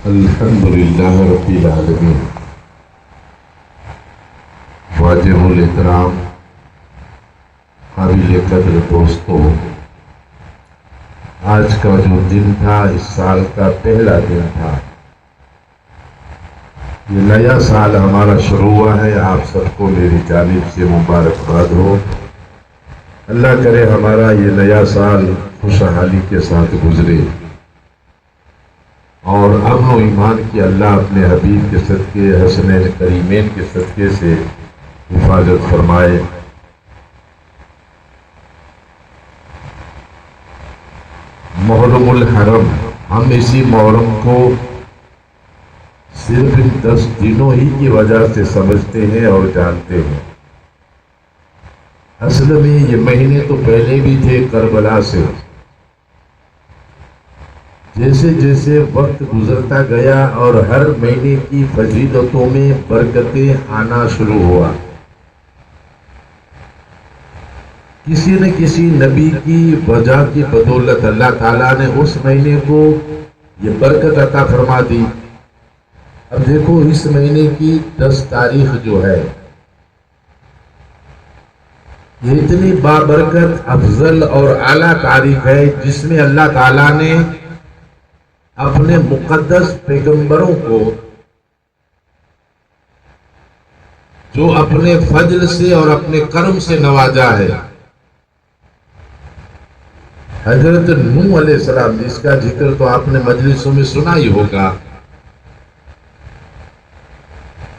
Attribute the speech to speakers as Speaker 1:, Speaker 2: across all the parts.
Speaker 1: الحمد للہ رب العالمین۔ واجب الاحترام قابل قدر دوستوں، آج کا جو دن تھا اس سال کا پہلا دن تھا۔ یہ نیا سال ہمارا شروع ہوا ہے، آپ سب کو میری جانب سے مبارکباد ہو۔ اللہ کرے ہمارا یہ نیا سال خوشحالی کے ساتھ گزرے اور امن و ایمان کی اللہ اپنے حبیب کے صدقے حسنین کریمین کے صدقے سے حفاظت فرمائے۔ محرم الحرم، ہم اسی محرم کو صرف 10 دنوں ہی کی وجہ سے سمجھتے ہیں اور جانتے ہیں۔ اصل میں یہ مہینے تو پہلے بھی تھے کربلا سے۔ جیسے جیسے وقت گزرتا گیا اور ہر مہینے کی فضیلتوں میں برکتیں آنا شروع ہوا، کسی نہ کسی نبی کی وجہ کی بدولت اللہ تعالیٰ نے اس مہینے کو یہ برکت عطا فرما دی۔ اب دیکھو اس مہینے کی 10 تاریخ جو ہے یہ اتنی بابرکت افضل اور اعلیٰ تاریخ ہے جس میں اللہ تعالیٰ نے اپنے مقدس پیغمبروں کو جو اپنے فضل سے اور اپنے کرم سے نوازا ہے۔ حضرت نوح علیہ السلام، جس کا ذکر تو آپ نے مجلسوں میں سنا ہی ہوگا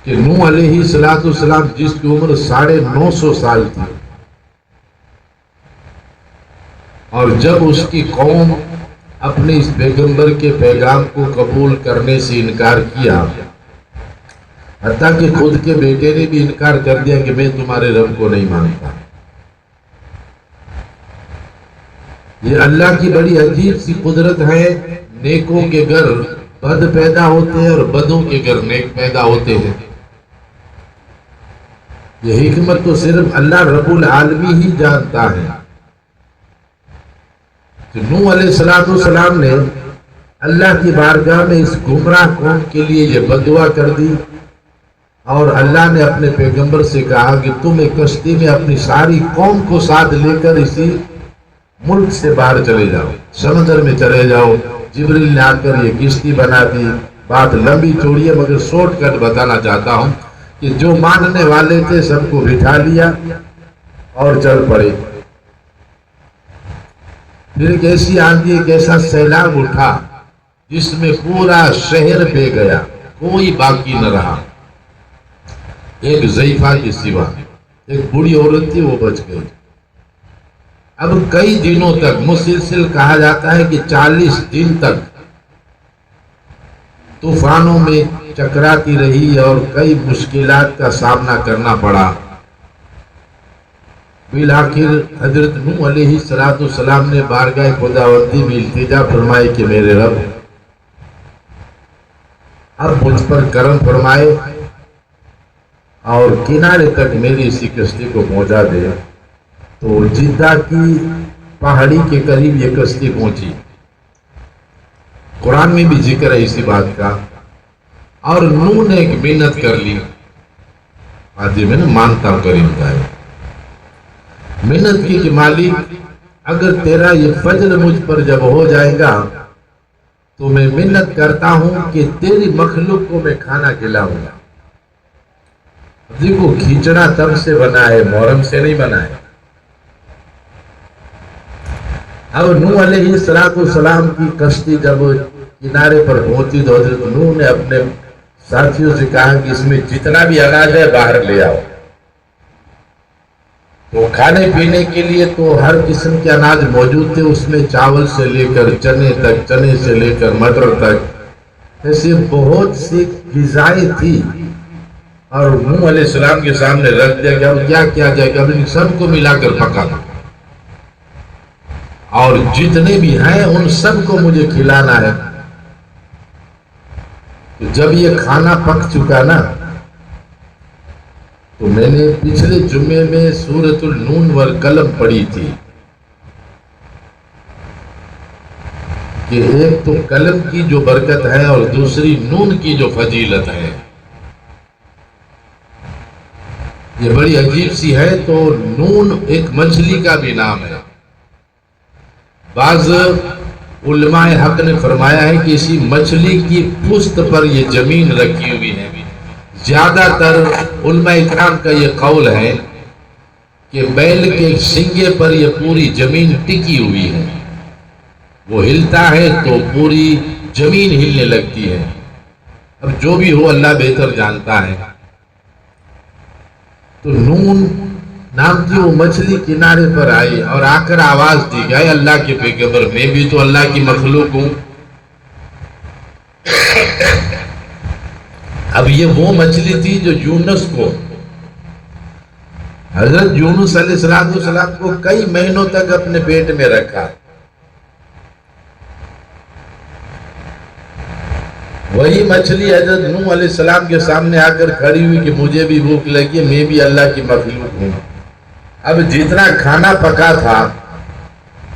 Speaker 1: کہ نوح علیہ السلام جس کی عمر 950 سال تھی، اور جب اس کی قوم اپنے اس پیغمبر کے پیغام کو قبول کرنے سے انکار کیا، حتیٰ کہ خود کے بیٹے نے بھی انکار کر دیا کہ میں تمہارے رب کو نہیں مانتا۔ یہ اللہ کی بڑی عجیب سی قدرت ہے، نیکوں کے گھر بد پیدا ہوتے ہیں اور بدوں کے گھر نیک پیدا ہوتے ہیں۔ یہ حکمت تو صرف اللہ رب العالمین ہی جانتا ہے۔ نوح علیہ السلام نے اللہ کی بارگاہ میں اس گمراہ قوم کے لیے یہ بددعا کر دی، اور اللہ نے اپنے پیغمبر سے کہا کہ تم ایک کشتی میں اپنی ساری قوم کو ساتھ لے کر اسی ملک سے باہر چلے جاؤ، سمندر میں چلے جاؤ۔ جبریل نے آ کر یہ کشتی بنا دی۔ بات لمبی چوڑی ہے مگر شارٹ کٹ بتانا چاہتا ہوں کہ جو ماننے والے تھے سب کو بٹھا لیا اور چل پڑے۔ پھر ایک ایسی آندھی، ایک ایسا سیلاب اٹھا جس میں پورا شہر بہہ گیا، کوئی باقی نہ رہا، ایک ضعیفہ کے سوا۔ ایک بوڑھی عورت تھی، وہ بچ گئی۔ اب کئی دنوں تک مسلسل کہا جاتا ہے کہ 40 دن تک طوفانوں میں چکراتی رہی اور کئی مشکلات کا سامنا کرنا پڑا۔ بالآخر حضرت نوح علیہ السلام نے بارگاہ خداوندی میں التجا فرمائی کہ میرے رب اب مجھ پر کرم فرمائے اور کنارے تک میری اسی کشتی کو پہنچا دے۔ تو جدہ کی پہاڑی کے قریب یہ کشتی پہنچی۔ قرآن میں بھی ذکر ہے اسی بات کا۔ اور نوح نے ایک محنت کر لی، آج میں نے مانتا ہوں کریم کا ہے، محنت کی کہ مالک اگر تیرا یہ فضل مجھ پر جب ہو جائے گا تو میں محنت کرتا ہوں کہ تیری مخلوق کو میں کھانا کھلاؤں گا۔ دیکھو کھچڑا تب سے بنا ہے، محرم سے نہیں بنا ہے۔ اب نوح علیہ السلام کی کشتی جب کنارے پر پہنچی تو حضرت نوح نے اپنے ساتھیوں سے کہا کہ اس میں جتنا بھی اناج ہے باہر لے آؤ۔ تو کھانے پینے کے لیے تو ہر قسم کے اناج موجود تھے، اس میں چاول سے لے کر چنے تک، چنے سے لے کر مٹر تک، ایسی بہت سی غذائیں تھی۔ اور نوح علیہ السلام کے سامنے رکھ دیا کہ اب کیا کیا جائے گا، اب سب کو ملا کر پکا دو اور جتنے بھی ہیں ان سب کو مجھے کھلانا ہے۔ جب یہ کھانا پک چکا نا تو میں نے پچھلے جمعے میں سورۃ النون والقلم پڑھی تھی۔ کہ ایک تو قلم کی جو برکت ہے اور دوسری نون کی جو فضیلت ہے، یہ بڑی عجیب سی ہے۔ تو نون ایک مچھلی کا بھی نام ہے۔ بعض علماء حق نے فرمایا ہے کہ اسی مچھلی کی پشت پر یہ زمین رکھی ہوئی ہے۔ زیادہ تر علماء اکرام کا یہ قول ہے کہ بیل کے سنگے پر یہ پوری زمین ٹکی ہوئی ہے، وہ ہلتا ہے تو پوری زمین ہلنے لگتی ہے۔ اب جو بھی ہو اللہ بہتر جانتا ہے۔ تو نون نام کی وہ مچھلی کنارے پر آئی اور آ کر آواز دی گئی، اللہ کے پیغمبر میں بھی تو اللہ کی مخلوق ہوں۔ اب یہ وہ مچھلی تھی جو یونس کو، حضرت یونس علیہ السلام کو کئی مہینوں تک اپنے پیٹ میں رکھا۔ وہی مچھلی حضرت نوح علیہ السلام کے سامنے آ کر کھڑی ہوئی کہ مجھے بھی بھوک لگی ہے، میں بھی اللہ کی مخلوق ہوں۔ اب جتنا کھانا پکا تھا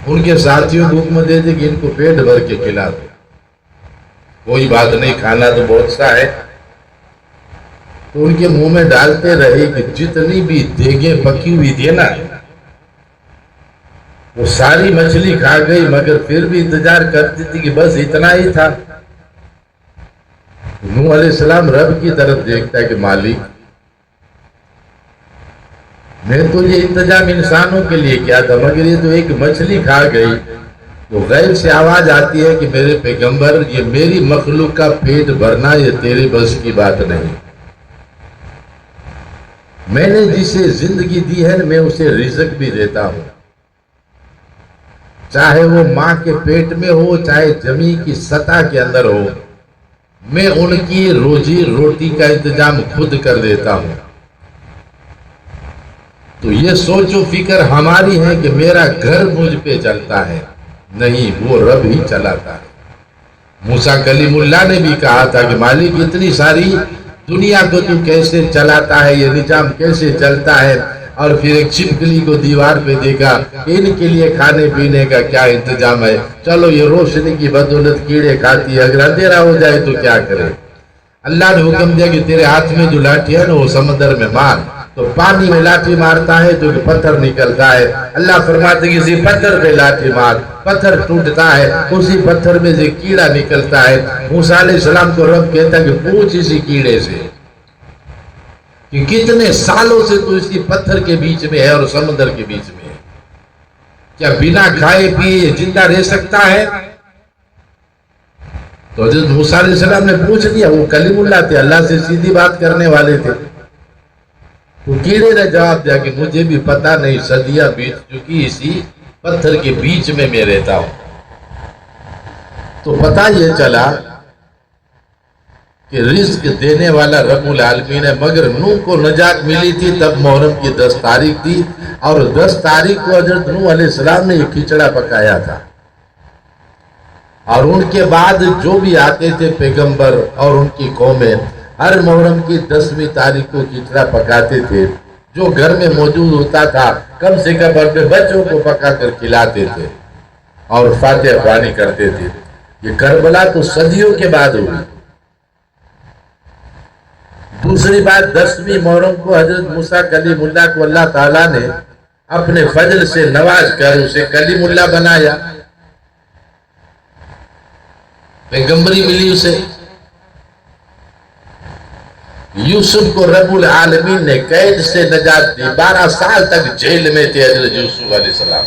Speaker 1: ان کے ساتھیوں کو حکم دے دے کہ ان کو پیٹ بھر کے کھلا دو، کوئی بات نہیں، کھانا تو بہت سا ہے۔ تو ان کے منہ میں ڈالتے رہے کہ جتنی بھی دیگیں پکی ہوئی تھی نا وہ ساری مچھلی کھا گئی، مگر پھر بھی انتظار کرتی تھی کہ بس اتنا ہی تھا۔ نوح علیہ السلام رب کی طرف دیکھتا ہے کہ مالک، میں تو یہ انتظام انسانوں کے لیے کیا تھا، مگر یہ تو ایک مچھلی کھا گئی۔ تو غیب سے آواز آتی ہے کہ میرے پیغمبر، یہ میری مخلوق کا پیٹ بھرنا یہ تیرے بس کی بات نہیں۔ میں نے جسے زندگی دی ہے میں اسے رزق بھی دیتا ہوں، چاہے وہ ماں کے پیٹ میں ہو چاہے زمین کی سطح کے اندر ہو، میں ان کی روزی روٹی کا انتظام خود کر دیتا ہوں۔ تو یہ سوچ و فکر ہماری ہے کہ میرا گھر مجھ پہ چلتا ہے، نہیں، وہ رب ہی چلاتا ہے۔ موسیٰ کلیم اللہ نے بھی کہا تھا کہ مالک اتنی ساری دنیا کو تو کیسے چلاتا ہے، یہ نظام کیسے چلتا ہے؟ اور پھر ایک چھپکلی کو دیوار پہ دیکھا، ان کے لیے کھانے پینے کا کیا انتظام ہے، چلو یہ روشنی کی بدولت کیڑے کھاتی ہے، اگر اندھیرا ہو جائے تو کیا کرے؟ اللہ نے حکم دیا کہ تیرے ہاتھ میں جو لاٹھی ہے نا وہ سمندر میں مار، تو پانی میں لاٹھی مارتا ہے تو پتھر نکلتا ہے۔ اللہ فرماتے کہ اسی پتھر پہ لاٹھی مار، پتھر ٹوٹتا ہے، اسی پتھر میں سے کیڑا نکلتا ہے۔ موسیٰ علیہ السلام کو رب کہتا ہے کہ پوچھ اسی کیڑے سے کہ کتنے سالوں سے تو اسی پتھر کے بیچ میں ہے اور سمندر کے بیچ میں ہے، کیا بنا کھائے پیے زندہ رہ سکتا ہے؟ تو حضرت موسیٰ علیہ السلام نے پوچھ لیا، وہ کلیم اللہ تھے، اللہ سے سیدھی بات کرنے والے تھے۔ تو کیڑے نے جواب دیا کہ مجھے بھی پتا نہیں، صدیاں بیت چکی اسی پتھر کے بیچ میں رہتا ہوں۔ تو پتہ یہ چلا کہ رزق دینے والا رب العالمین ہے، مگر نوح کو نجات ملی تھی تب محرم کی 10 تاریخ تھی، اور 10 تاریخ کو حضرت نوح علیہ السلام نے یہ کھچڑا پکایا تھا۔ اور ان کے بعد جو بھی آتے تھے پیغمبر اور ان کی قومیں ہر محرم کی 10ویں تاریخ کو کھچڑا پکاتے تھے، جو گھر میں موجود ہوتا تھا کم سے کم اپنے بچوں کو پکا کر کھلاتے تھے اور فاتحہ خوانی کرتے تھے۔ یہ کربلا تو صدیوں کے بعد ہوئی۔ دوسری بات، 10ویں محرم کو حضرت موسیٰ کلیم اللہ کو اللہ تعالیٰ نے اپنے فضل سے نواز کر اسے کلیم اللہ بنایا، پیغمبری ملی اسے۔ یوسف کو رب العالمین نے قید سے نجات دی، 12 سال تک جیل میں تھے حضرت یوسف علیہ السلام،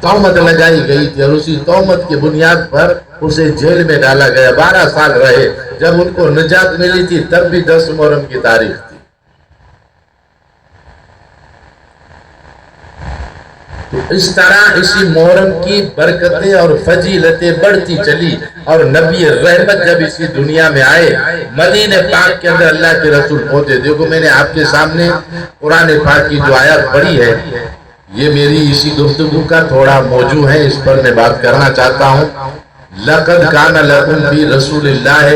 Speaker 1: تہمت لگائی گئی تھی اور اسی تہمت کی بنیاد پر اسے جیل میں ڈالا گیا، 12 سال رہے۔ جب ان کو نجات ملی تھی تب بھی 10 محرم کی تاریخ تھی۔ تو اس طرح اسی محرم کی برکتیں اور فضیلتیں بڑھتی چلی، اور نبی رحمت جب اسی دنیا میں آئے، مدینہ پاک کے اندر اللہ کے رسول پہنچے۔ دیکھو میں نے آپ کے سامنے قرآن پاک کی جو آیات پڑھی ہے، یہ میری اسی گفتگو کا تھوڑا موضوع ہے، اس پر میں بات کرنا چاہتا ہوں۔ لَقَدْ كَانَ لَكُمْ فِي رَسُولِ اللَّهِ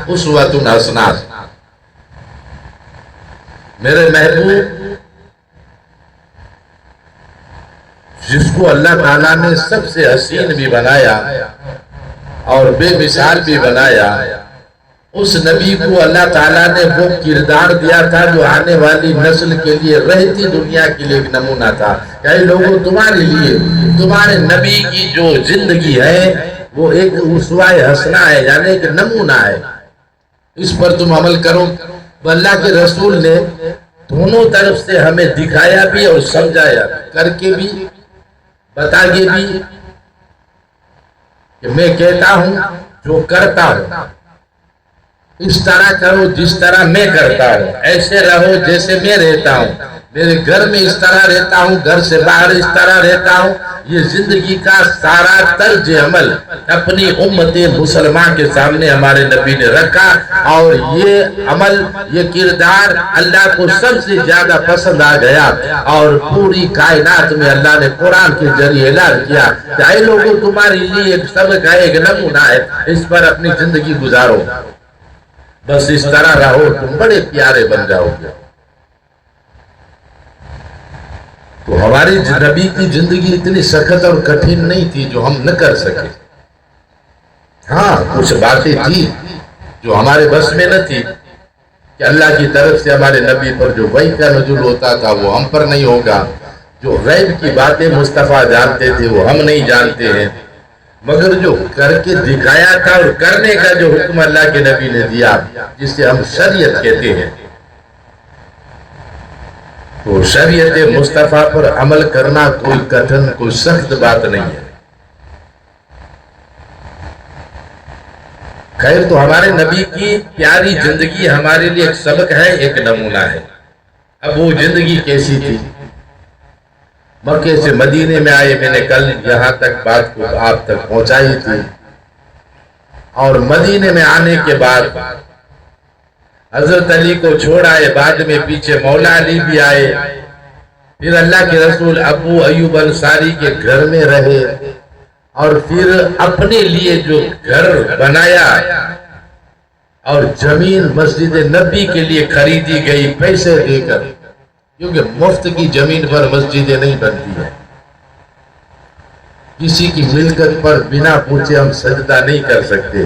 Speaker 1: أُسْوَةٌ حَسَنَةٌ، میرے محبوب جس کو اللہ تعالیٰ نے سب سے حسین بھی بنایا اور بے مثال بھی بنایا، اس نبی کو اللہ تعالیٰ نے وہ کردار دیا تھا جو آنے والی نسل کے لیے، رہتی دنیا کے لیے ایک نمونہ تھا کہ اے لوگوں، تمہارے لیے تمہارے نبی کی جو زندگی ہے وہ ایک اسوہ حسنہ ہے، یعنی ایک نمونہ ہے، اس پر تم عمل کرو۔ اللہ کے رسول نے دونوں طرف سے ہمیں دکھایا بھی اور سمجھایا، کر کے بھی، بتا کے بھی کہ میں کہتا ہوں جو کرتا ہوں اس طرح کرو جس طرح میں کرتا ہوں، ایسے رہو جیسے میں رہتا ہوں، میرے گھر میں اس طرح رہتا ہوں، گھر سے باہر اس طرح رہتا ہوں۔ یہ زندگی کا سارا طرز عمل اپنی امت مسلمان کے سامنے ہمارے نبی نے رکھا، اور یہ عمل، یہ کردار اللہ کو سب سے زیادہ پسند آ گیا، اور پوری کائنات میں اللہ نے قرآن کے ذریعے اعلان کیا کہ اے لوگوں، تمہارے لیے ایک سبق ہے، ایک نمونہ ہے، اس پر اپنی زندگی گزارو، بس اس طرح رہو، تم بڑے پیارے بن جاؤ گے۔ تو ہماری نبی کی زندگی اتنی سخت اور کٹھن نہیں تھی جو ہم نہ کر سکے۔ ہاں، کچھ باتیں تھی جو ہمارے بس میں نہ تھی کہ اللہ کی طرف سے ہمارے نبی پر جو وحی کا نزول ہوتا تھا وہ ہم پر نہیں ہوگا، جو غیب کی باتیں مصطفیٰ جانتے تھے وہ ہم نہیں جانتے ہیں، مگر جو کر کے دکھایا تھا اور کرنے کا جو حکم اللہ کے نبی نے دیا، جسے ہم شریعت کہتے ہیں، تو شریعت مصطفیٰ پر عمل کرنا کوئی کٹھن، کوئی سخت بات نہیں ہے۔ خیر، تو ہمارے نبی کی پیاری زندگی ہمارے لیے ایک سبق ہے، ایک نمونہ ہے۔ اب وہ زندگی کیسی تھی؟ مکے سے مدینے میں آئے، میں نے کل یہاں تک بات کو آپ تک پہنچائی تھی، اور مدینے میں آنے کے بعد حضرت علی کو چھوڑ آئے، بعد میں پیچھے مولا علی بھی آئے، پھر اللہ کے رسول ابو ایوب انصاری کے گھر میں رہے، اور پھر اپنے لیے جو گھر بنایا اور زمین مسجد نبی کے لیے خریدی گئی پیسے دے کر، کیونکہ مفت کی زمین پر مسجدیں نہیں بنتی ہیں، کسی کی ملکت پر بنا پوچھے ہم سجدہ نہیں کر سکتے۔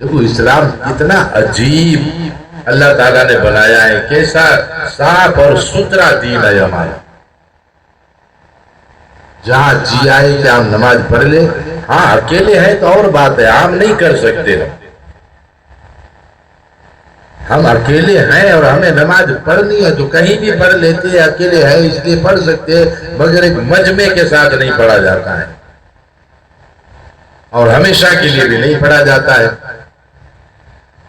Speaker 1: دیکھو اسلام کتنا عجیب اللہ تعالیٰ نے بنایا ہے، کیسا صاف اور ستھرا دین ہے ہمارا۔ جہاں جی آئے کہ ہم نماز پڑھ لیں، ہاں اکیلے ہیں تو اور بات ہے، ہم نہیں کر سکتے، ہم اکیلے ہیں اور ہمیں نماز پڑھنی ہے تو کہیں بھی پڑھ لیتے ہیں، اکیلے ہیں اس لیے پڑھ سکتے ہیں، مگر ایک مجمع کے ساتھ نہیں پڑھا جاتا ہے، اور ہمیشہ کے لیے بھی نہیں پڑھا جاتا ہے۔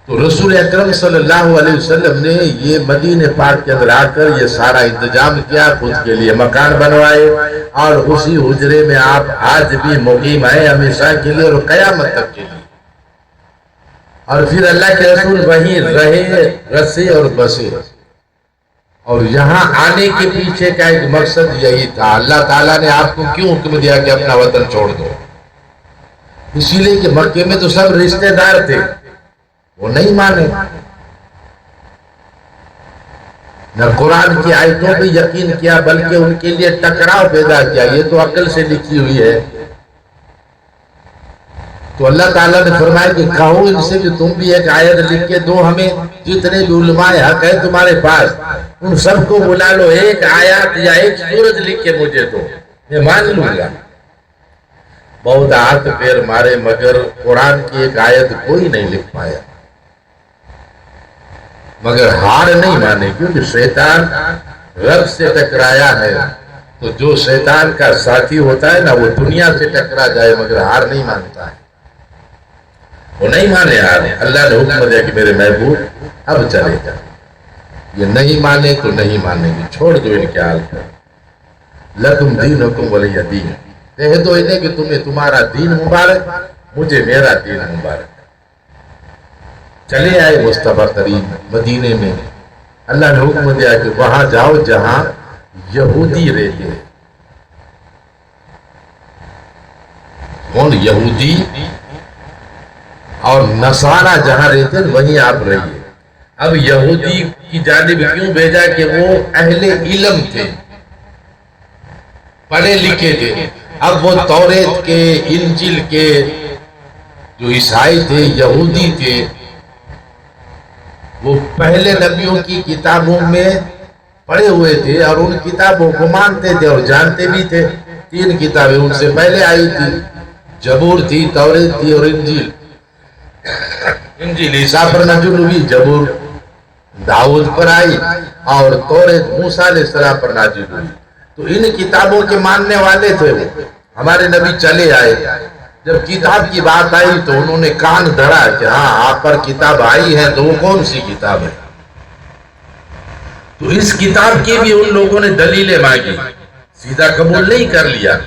Speaker 1: تو رسول اکرم صلی اللہ علیہ وسلم نے یہ مدینہ پاک کے اندر آ کر یہ سارا انتظام کیا، خود کے لیے مکان بنوائے، اور اسی حجرے میں آپ آج بھی مقیم ہیں ہمیشہ کے لیے اور قیامت تک کے لیے۔ اور پھر اللہ کے رسول وہیں رہے، رسے اور بسے، اور یہاں آنے کے پیچھے کا ایک مقصد یہی تھا۔ اللہ تعالیٰ نے آپ کو کیوں حکم دیا کہ اپنا وطن چھوڑ دو؟ اسی لیے کہ مکے میں تو سب رشتہ دار تھے، وہ نہیں مانے، نہ قرآن کی آیتوں پہ یقین کیا، بلکہ ان کے لیے ٹکراؤ پیدا کیا۔ یہ تو عقل سے لکھی ہوئی ہے۔ تو اللہ تعالیٰ نے فرمایا کہ کہو ان سے کہ تم بھی ایک آیت لکھ کے دو ہمیں، جتنے بھی علماء حق ہے تمہارے پاس، ان سب کو بلا لو، ایک آیات یا ایک سورت لکھ کے مجھے دو، میں مان لوں گا۔ بہت ہاتھ پیر مارے، مگر قرآن کی ایک آیت کوئی نہیں لکھ پایا، مگر ہار نہیں مانے، کیونکہ شیطان رب سے ٹکرایا ہے، تو جو شیطان کا ساتھی ہوتا ہے نا، وہ دنیا سے ٹکرا جائے مگر ہار نہیں مانتا ہے، وہ نہیں مانے ہار۔ اللہ نے حکم دیا کہ میرے محبوب اب چلے جا، یہ نہیں مانے تو نہیں مانیں گے، چھوڑ دو ان کے حال پر۔ لکم دینکم ولی دین، کہہ دو انہیں کہ تمہیں تمہارا دین مبارک، مجھے میرا دین مبارک۔ چلے آئے مصطفیٰ کریم مدینے میں، اللہ نے حکم دیا کہ وہاں جاؤ جہاں یہودی رہتے ہیں۔ کون؟ یہودی اور نصارہ جہاں رہتے ہیں وہیں آپ رہیے۔ اب یہودی کی جانب کیوں بھیجا؟ کہ وہ اہل علم تھے، پڑھے لکھے تھے. اب وہ توریت کے، انجیل کے جو عیسائی تھے، یہودی تھے، وہ پہلے نبیوں کی کتابوں میں پڑھے ہوئے تھے اور ان کتابوں کو مانتے تھے اور جانتے بھی تھے. 3 کتابیں ان سے پہلے آئی تھی، زبور تھی، توریت تھی اور انجیل. انجیل عیسیٰ پر نازل ہوئی، زبور داؤد پر آئی اور توریت موسیٰ علیہ السلام پر نازل ہوئی. تو ان کتابوں کے ماننے والے تھے وہ. ہمارے نبی چلے آئے، جب کتاب کی بات آئی تو انہوں نے کان دھرا کہ ہاں آپ پر کتاب آئی ہے، تو وہ کون سی کتاب ہے؟ تو اس کتاب کی بھی ان لوگوں نے دلیلیں مانگی، سیدھا قبول نہیں کر لیا.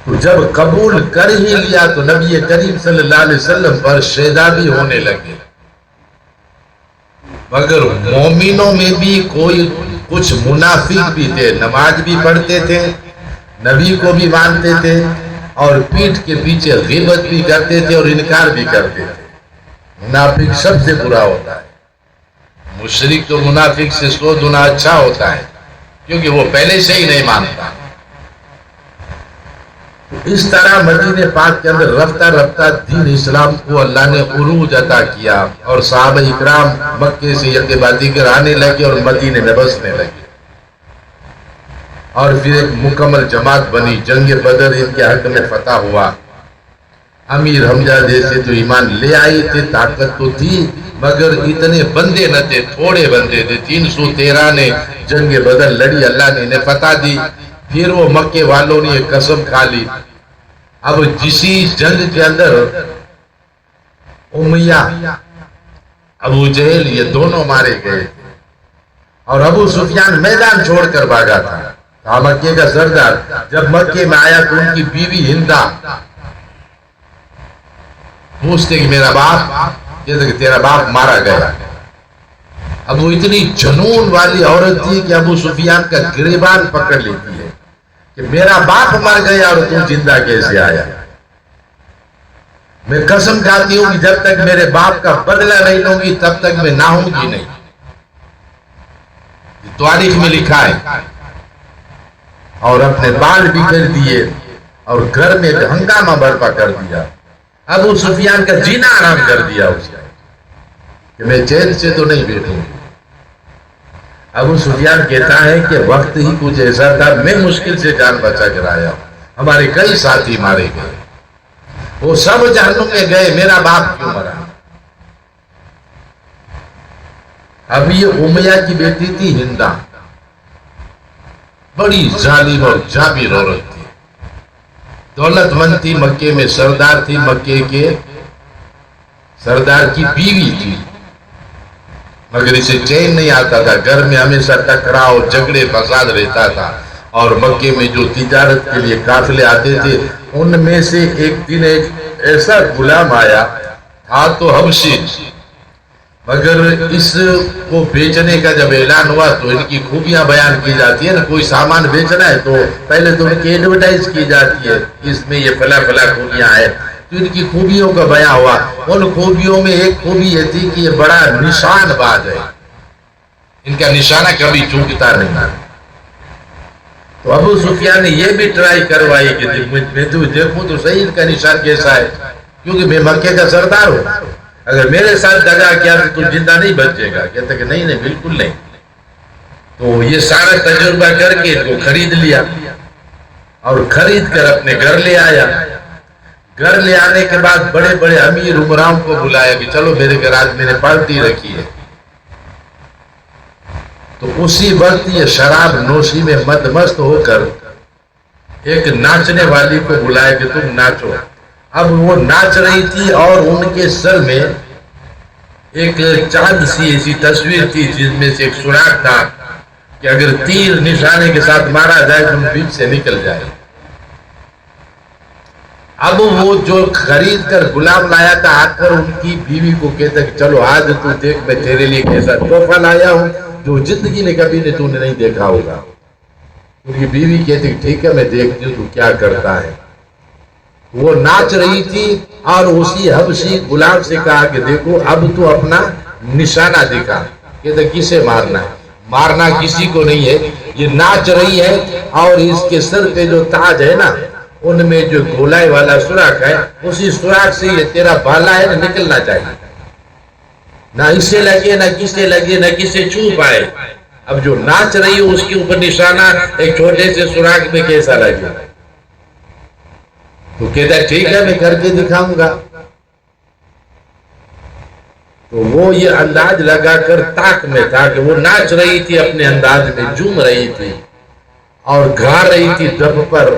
Speaker 1: تو جب قبول کر ہی لیا تو نبی کریم صلی اللہ علیہ وسلم پر شیدا بھی ہونے لگے. مگر مومنوں میں بھی کوئی کچھ منافق بھی تھے، نماز بھی پڑھتے تھے، نبی کو بھی مانتے تھے اور پیٹھ کے پیچھے غیبت بھی کرتے تھے اور انکار بھی کرتے تھے. منافق سب سے برا ہوتا ہے. مشرک تو منافق سے 100 گنا اچھا ہوتا ہے، کیونکہ وہ پہلے سے ہی نہیں مانتا. اس طرح مدینہ پاک کے اندر رفتہ رفتہ دین اسلام کو اللہ نے عروج عطا کیا اور صحابہ اکرام مکے سے یک بعد دیگر آنے لگے اور مدینے میں بسنے لگے. اور پھر ایک مکمل جماعت بنی. جنگ بدر ان کے حق میں فتح ہوا. امیر حمزہ جیسے تو ایمان لے آئے تھے، طاقت تو تھی مگر اتنے بندے نہ تھے، تھوڑے بندے تھے. 313 نے جنگ بدر لڑی، اللہ نے انہیں فتح دی. پھر وہ مکے والوں نے ایک قسم کھا لی. اب جسی جنگ کے اندر امیہ، ابو جہل، یہ دونوں مارے گئے اور ابو سفیان میدان چھوڑ کر بھاگا تھا. مکے کا سردار جب مکے میں آیا تو ان کی بیوی ہندا پوچھتے کہ میرا باپ، کہتے کہ تیرا باپ مارا گیا. اب وہ اتنی جنون والی عورت تھی کہ ابو سفیان کا گریبان پکڑ لیتی ہے کہ میرا باپ مر گیا اور تم زندہ کیسے آیا. میں قسم کھاتی ہوں کہ جب تک میرے باپ کا بدلہ نہیں لوں گی تب تک میں نہ ہوں گی نہیں. تاریخ میں لکھا ہے. اور اپنے بال بکھیر دیے اور گھر میں ہنگامہ برپا کر دیا. ابو سفیان کا جینا آرام کر دیا اس نے کہ میں چین سے تو نہیں بیٹھوں گی. ابو سفیان کہتا ہے کہ وقت ہی کچھ ایسا تھا، میں مشکل سے جان بچا کر آیا ہوں. ہمارے کئی ساتھی مارے گئے، وہ سب جہنم میں گئے، میرا باپ کیوں مرا؟ اب یہ امیہ کی بیٹی تھی ہندا، بڑی ظالم اور جابر عورت تھی، دولت مند تھی، مکے میں سردار تھی، مکے کے سردار کی بیوی تھی. مگر اسے چین نہیں آتا تھا، گھر میں ہمیشہ ٹکراؤ، جھگڑے، فساد رہتا تھا. اور مکے میں جو تجارت کے لیے قافلے آتے تھے ان میں سے ایک دن ایک ایسا غلام آیا تھا تو حبشی، مگر اس کو بیچنے کا جب اعلان ہوا تو ان کی خوبیاں بیان کی جاتی ہے نا. کوئی سامان بیچنا ہے تو پہلے تو ان کی ایڈورٹائز کی جاتی ہے، اس میں یہ فلاں فلاں خوبیاں ہیں. تو ان کی خوبیوں کا بیان ہوا. ان خوبیوں میں ایک خوبی یہ تھی کہ یہ بڑا نشان باز ہے، ان کا نشانہ کبھی چوکتا نہیں. تو ابو سفیان نے یہ بھی ٹرائی کروائی کہ میں تو دیکھوں تو صحیح ان کا نشان کیسا ہے، کیونکہ میں مکے کا سردار ہوں، اگر میرے ساتھ دگا کیا تو زندہ نہیں بچے گا. کہتا کہ نہیں بالکل نہیں. تو یہ سارا تجربہ کر کے ان کو خرید لیا اور خرید کر اپنے گھر لے آیا. گھر لے آنے کے بعد بڑے بڑے امیر عمراؤں کو بلایا کہ چلو میرے گھر آج میں نے پارٹی رکھی ہے. تو اسی وقت یہ شراب نوشی میں مد مست ہو کر ایک ناچنے والی کو بلایا کہ تم ناچو. اب وہ ناچ رہی تھی اور ان کے سر میں ایک چاند سی ایسی تصویر تھی جس میں سے ایک سراغ تھا کہ اگر تیر نشانے کے ساتھ مارا جائے تو بیچ سے نکل جائے. اب وہ جو خرید کر غلام لایا تھا آ کر ان کی بیوی کو کہتا کہ چلو آج تو دیکھ میں تیرے لیے کیسا تحفہ لایا ہوں جو زندگی میں کبھی نے تو نے نہیں دیکھا ہوگا. ان کی بیوی کہتی کہ ٹھیک ہے میں دیکھتی ہوں تو کیا کرتا ہے. وہ ناچ رہی تھی اور اسی حبشی غلام سے کہا کہ دیکھو اب تو اپنا نشانہ دکھا. کہتا کسے مارنا ہے؟ مارنا کسی کو نہیں ہے، یہ ناچ رہی ہے، اور اس کے سر پہ جو تاج ہے نا، ان میں جو گولائی والا سوراخ ہے، اسی سوراخ سے یہ تیرا بالا ہے نا نکلنا چاہیے، نہ اسے لگے نہ کسے لگے نہ کسے چھو پائے۔ اب جو ناچ رہی ہے اس کے اوپر نشانہ ایک چھوٹے سے سوراخ میں کیسا لگے؟ تو کہتا ہے ٹھیک ہے میں کر کے دکھاؤں گا۔ تو وہ یہ انداز لگا کر طاق میں تھا کہ وہ ناچ رہی تھی اپنے انداز میں، جھوم رہی تھی اور گا رہی تھی دب پر،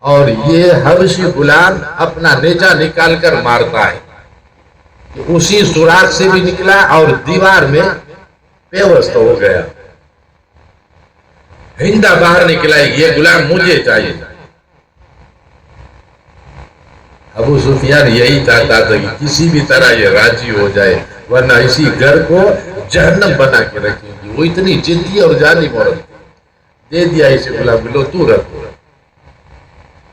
Speaker 1: اور یہ حبشی غلام اپنا نیزہ نکال کر مارتا ہے کہ اسی سوراخ سے بھی نکلا اور دیوار میں پیوست ہو گیا۔ ہندا باہر نکلا، یہ غلام مجھے چاہیے۔ ابو سفیان یہی چاہتا تھا کہ کسی بھی طرح یہ راضی ہو جائے، ورنہ اسی گھر کو جہنم بنا کے رکھیں گی۔ وہ اتنی جدی اور جانب عورت تھی۔ دے دیا اسے غلام، لو تو رکھو،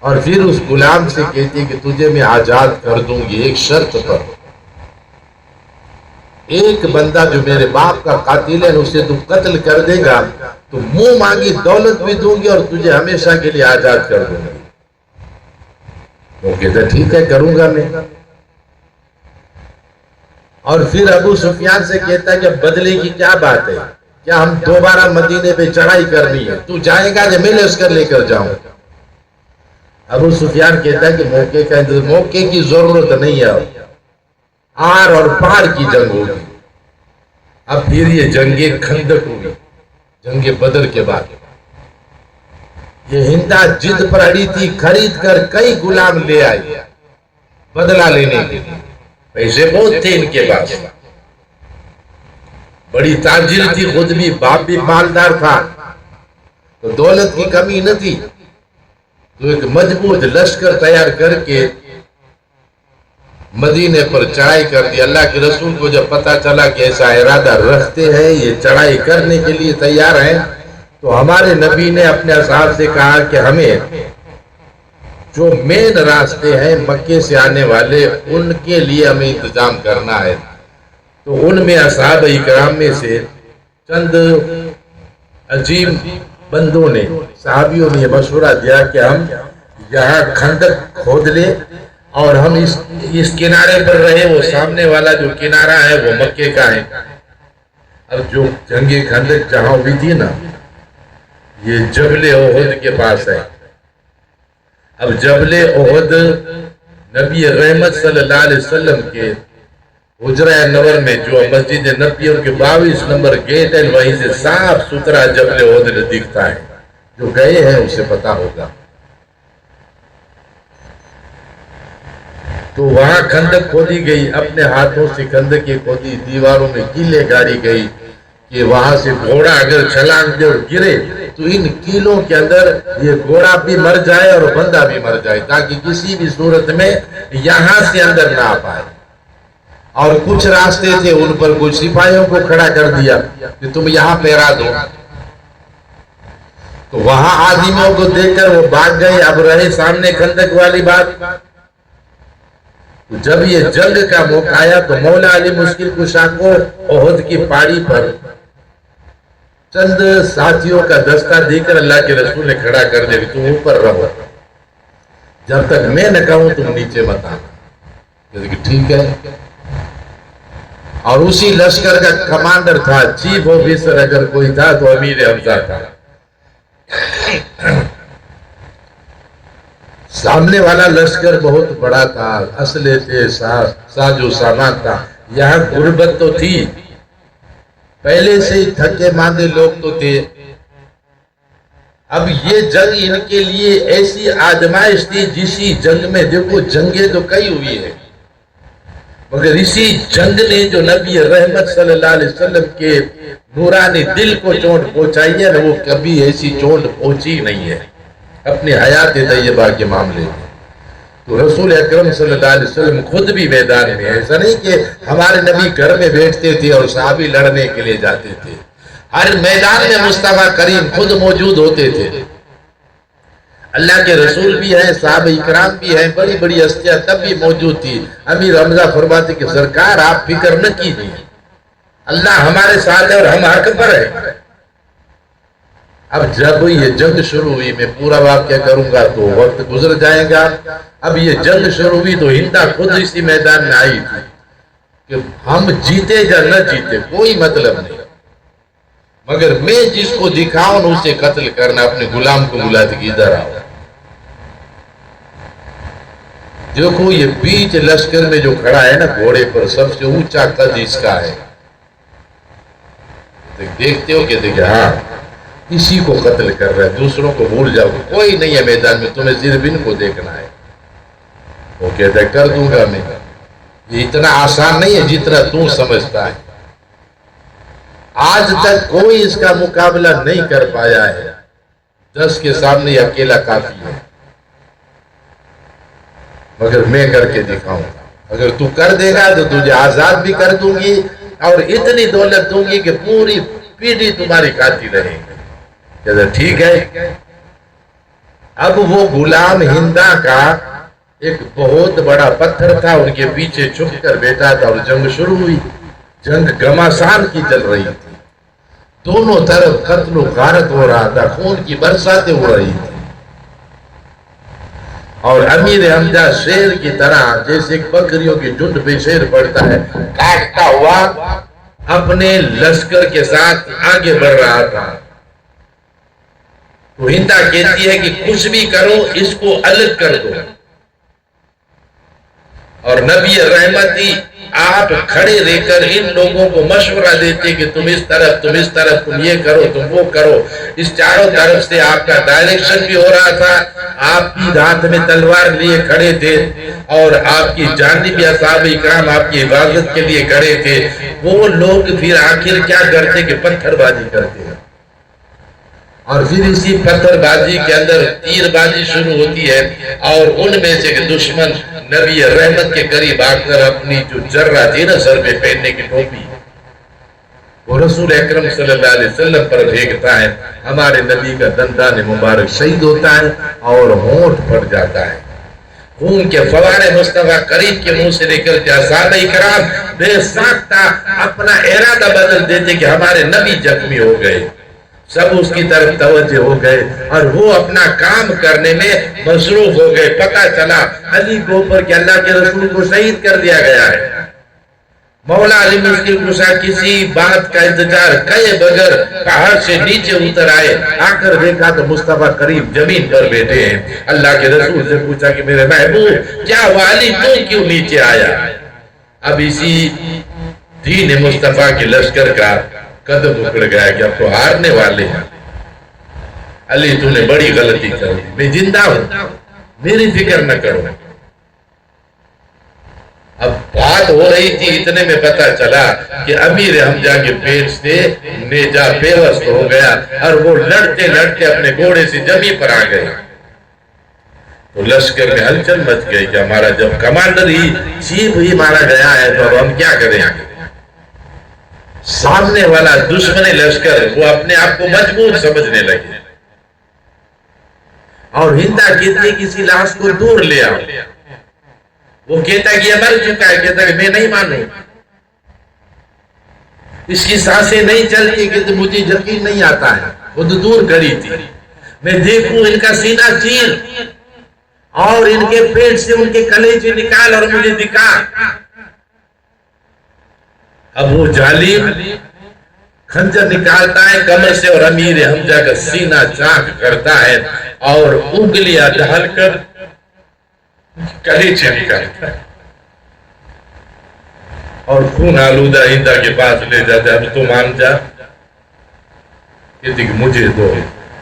Speaker 1: اور پھر اس غلام سے کہتی کہ تجھے میں آزاد کر دوں گی ایک شرط پر، ایک بندہ جو میرے باپ کا قاتل ہے اسے تو قتل کر دے گا تو منہ مانگی دولت بھی دوں گی اور تجھے ہمیشہ کے لیے آزاد کر دوں گی۔ وہ کہتا ٹھیک ہے کروں گا میں۔ اور پھر ابو سفیان سے کہتا ہے کہ بدلے کی کیا بات ہے، کیا ہم دوبارہ مدینے پہ چڑھائی کرنی ہے؟ تو جائے گا کہ میں لشکر لے کر جاؤں؟ ابو سفیان کہتا ہے کہ موقع کی ضرورت نہیں ہے، آر اور پار کی جنگ ہوگی۔ اب پھر یہ جنگ خندق ہوئی، جنگ بدر کے بعد۔ یہ ہندا جد پر اڑی تھی، خرید کر کئی غلام لے آئی بدلہ لینے کے لیے، پیسے بہت تھے ان کے پاس، بڑی تاجر تھی، خود بھی باپ بھی مالدار تھا، تو دولت کی کمی نہ تھی، تو ایک مضبوط لشکر تیار کر کے مدینے پر چڑھائی کر دی۔ اللہ کے رسول کو جب پتا چلا کہ ایسا ارادہ رکھتے ہیں، یہ چڑھائی کرنے کے لیے تیار ہیں، تو ہمارے نبی نے اپنے اصحاب سے کہا کہ ہمیں جو مین راستے ہیں مکے سے آنے والے ان کے لیے ہمیں انتظام کرنا ہے۔ تو ان میں اصحاب اکرام میں سے چند عجیب بندوں نے، صحابیوں نے مشورہ دیا کہ ہم یہاں خندق کھود لیں اور ہم اس کنارے پر رہے، وہ سامنے والا جو کنارہ ہے وہ مکے کا ہے۔ اب جو جنگ خندق جہاں ہوئی تھی نا، یہ جبل احد کے پاس ہے۔ اب جبل احد نبی رحمت صلی اللہ علیہ وسلم کے حجرہ نور میں جو مسجد نبی کے 22 نمبر گیٹ ہے، وہیں سے صاف ستھرا جبل احد دکھتا ہے، جو گئے ہیں اسے پتا ہوگا۔ تو وہاں خندق کھودی گئی، اپنے ہاتھوں سے خندق کی کھودی، دیواروں میں کیلیں گاڑی گئی کہ وہاں سے گھوڑا اگر چھلانگ دے اور گرے تو ان کیلوں کے اندر یہ گھوڑا بھی مر جائے اور بندہ بھی مر جائے، تاکہ کسی بھی صورت میں یہاں سے اندر نہ آ پائے۔ اور کچھ راستے تھے ان پر کچھ سپاہیوں کو کھڑا کر دیا کہ تم یہاں پہرا دو، تو وہاں آدمیوں کو دیکھ کر وہ بھاگ گئے۔ اب رہے سامنے خندق والی بات، جب یہ جنگ کا موقع آیا تو مولا علی مشکل کشا کو احد کی پہاڑی پر چند ساتھیوں کا دستہ دے کر اللہ کے رسول نے کھڑا کر دیا کہ تم اوپر رہو، جب تک میں نہ کہوں تم نیچے مت آنا۔ کہ ٹھیک ہے۔ اور اسی لشکر کا کمانڈر تھا، چیف آفیسر اگر کوئی تھا تو امیر حمزہ تھا۔ سامنے والا لشکر بہت بڑا تھا، اسلحے تھے، ساز و سامان تھا، یہاں غربت تو تھی، پہلے سے ہی تھکے ماندے لوگ تو تھے۔ اب یہ جنگ ان کے لیے ایسی آزمائش تھی، جسی جنگ میں دیکھو جنگیں تو کئی ہوئی ہیں، مگر اسی جنگ نے جو نبی رحمت صلی اللہ علیہ وسلم کے نورانی دل کو چوٹ پہنچائی ہے، وہ کبھی ایسی چوٹ پہنچی نہیں ہے اپنی حیات طیبہ کے معاملے میں۔ تو رسول اکرم صلی اللہ علیہ وسلم خود بھی میدان میں، ایسا نہیں کہ ہمارے نبی گھر میں بیٹھتے تھے اور صحابی لڑنے کے لیے جاتے تھے، ہر میدان میں مصطفیٰ کریم خود موجود ہوتے تھے۔ اللہ کے رسول بھی ہیں، صحابہ اکرام بھی ہیں، بڑی بڑی ہستیاں تب بھی موجود تھی۔ امیر حمزہ فرماتے کہ سرکار آپ فکر نہ کیجیے، اللہ ہمارے ساتھ ہے اور ہم حق پر ہیں۔ اب جب یہ جنگ شروع ہوئی، میں پورا واقعہ کروں گا تو وقت گزر جائے گا۔ اب یہ جنگ شروع ہوئی تو ہندا خود اسی میدان میں آئی تھی کہ ہم جیتے یا نہ جیتے کوئی مطلب نہیں، مگر میں جس کو دکھاؤں اسے قتل کرنا، اپنے غلام کو بلا دے کہ ادھر آؤ۔ دیکھو یہ بیچ لشکر میں جو کھڑا ہے نا گھوڑے پر، سب سے اونچا قد اس کا ہے، دیکھتے ہو کہ دیکھے ہاں اسی کو قتل کر رہا ہے، دوسروں کو بھول جاؤ، کوئی نہیں ہے میدان میں، تمہیں صرف ان کو دیکھنا ہے۔ وہ کہتا ہے کر دوں گا میں، یہ اتنا آسان نہیں ہے جتنا تو سمجھتا ہے۔ آج تک کوئی اس کا مقابلہ نہیں کر پایا ہے، 10 کے سامنے یہ اکیلا کافی ہے، مگر میں کر کے دکھاؤں گا۔ اگر تو کر دے گا تو تجھے آزاد بھی کر دوں گی اور اتنی دولت دوں گی کہ پوری پیڑھی تمہاری کھاتی رہے گی۔ کہتا ٹھیک ہے۔ اب وہ غلام ہندا کا ایک بہت بڑا پتھر تھا، ان کے پیچھے چھپ کر بیٹھا تھا، اور جنگ شروع ہوئی۔ جنگ گھماسان کی چل رہی تھی، دونوں طرف قتل و غارت ہو رہا تھا، خون کی برساتیں ہو رہی تھی، اور امیر حمزہ شیر کی طرح جیسے بکریوں کی جھنڈ پہ شیر پڑتا ہے کاٹتا ہوا اپنے لشکر کے ساتھ آگے بڑھ رہا تھا۔ تو ہندا کہتی ہے کہ کچھ بھی کرو اس کو الگ کر دو، اور نبی رحمتی آپ کھڑے رہ کر ان لوگوں کو مشورہ دیتے کہ تم اس طرف، تم اس طرف، تم یہ کرو، تم وہ کرو۔ اس چاروں طرف سے آپ کا ڈائریکشن بھی ہو رہا تھا، آپ کی ہاتھ میں تلوار لیے کھڑے تھے، اور آپ کی جانب اصحاب اکرام آپ کی حفاظت کے لیے کھڑے تھے۔ وہ لوگ پھر آخر کیا کرتے کہ پتھر بازی کرتے ہیں، اور پھر اسی پتھر بازی کے اندر تیر بازی شروع ہوتی ہے، اور ان میں سے دشمن نبی رحمت کے قریب آ کر اپنی جو جرہ تھی نا سر پہ پہننے کی ٹوپی، وہ رسول اکرم صلی اللہ علیہ وسلم پر پھینکتا ہے، ہمارے نبی کا دندان مبارک شہید ہوتا ہے اور ہونٹ پھٹ جاتا ہے، خون کے فوارے مصطفیٰ کریم کے منہ سے نکلتے۔ اصحاب اکرام بے ساختہ اپنا ارادہ بدل دیتے کہ ہمارے نبی زخمی ہو گئے، سب اس کی طرف توجہ ہو گئے اور وہ اپنا کام کرنے میں مصروف ہو گئے۔ پتہ چلا علی کے اوپر کہ اللہ کے رسول کو شہید کر دیا گیا ہے۔ مولا علی مشکل کشا کسی بات کا انتظار کئے بغیر پہاڑ سے نیچے اتر آئے، آ کر دیکھا تو مصطفیٰ کریم زمین پر بیٹھے ہیں۔ اللہ کے رسول سے پوچھا کہ میرے محبوب کیا علی تو کیوں نیچے آیا؟ اب اسی دین مصطفیٰ کے لشکر کا قدم اکڑ گیا کہ اب تو ہارنے والے ہیں۔ علی تو نے بڑی غلطی کر دی، میں زندہ ہوں، میری فکر نہ کرو۔ اب بات ہو رہی تھی، اتنے میں پتہ چلا کہ امیر حمزہ کے پیٹ سے نیجا پیوست ہو گیا، اور وہ لڑتے لڑتے اپنے گھوڑے سے زمین پر آ گئے۔ تو لشکر میں ہلچل مچ گئی کہ ہمارا جب کمانڈر ہی چیف ہی مارا گیا ہے تو اب ہم کیا کریں گے؟ سامنے والا دشمن لشکر وہ اپنے آپ کو مجبور سمجھنے لگے، اور ہندا کہتی کسی لاش کو دور لے آؤ۔ وہ کہتا کہ یہ مر چکا ہے، کہتا کہ میں نہیں مانوں، اس کی سانسیں نہیں چلتی، کہ مجھے یقین نہیں آتا ہے، خود دور کھڑی تھی، میں دیکھوں ان کا سینہ چیر اور ان کے پیٹ سے ان کے کلیجے نکال اور مجھے دکھا۔ اب وہ ظالم خنجر نکالتا ہے کمر سے اور امیر حمزہ کا سینہ چاک کرتا ہے اور انگلیاں ڈال کر کلیجے نکالتا ہے اور خون آلودہ ہندا کے پاس لے جاتا ہے۔ اب تو مان جا، کہتی کہ مجھے دو۔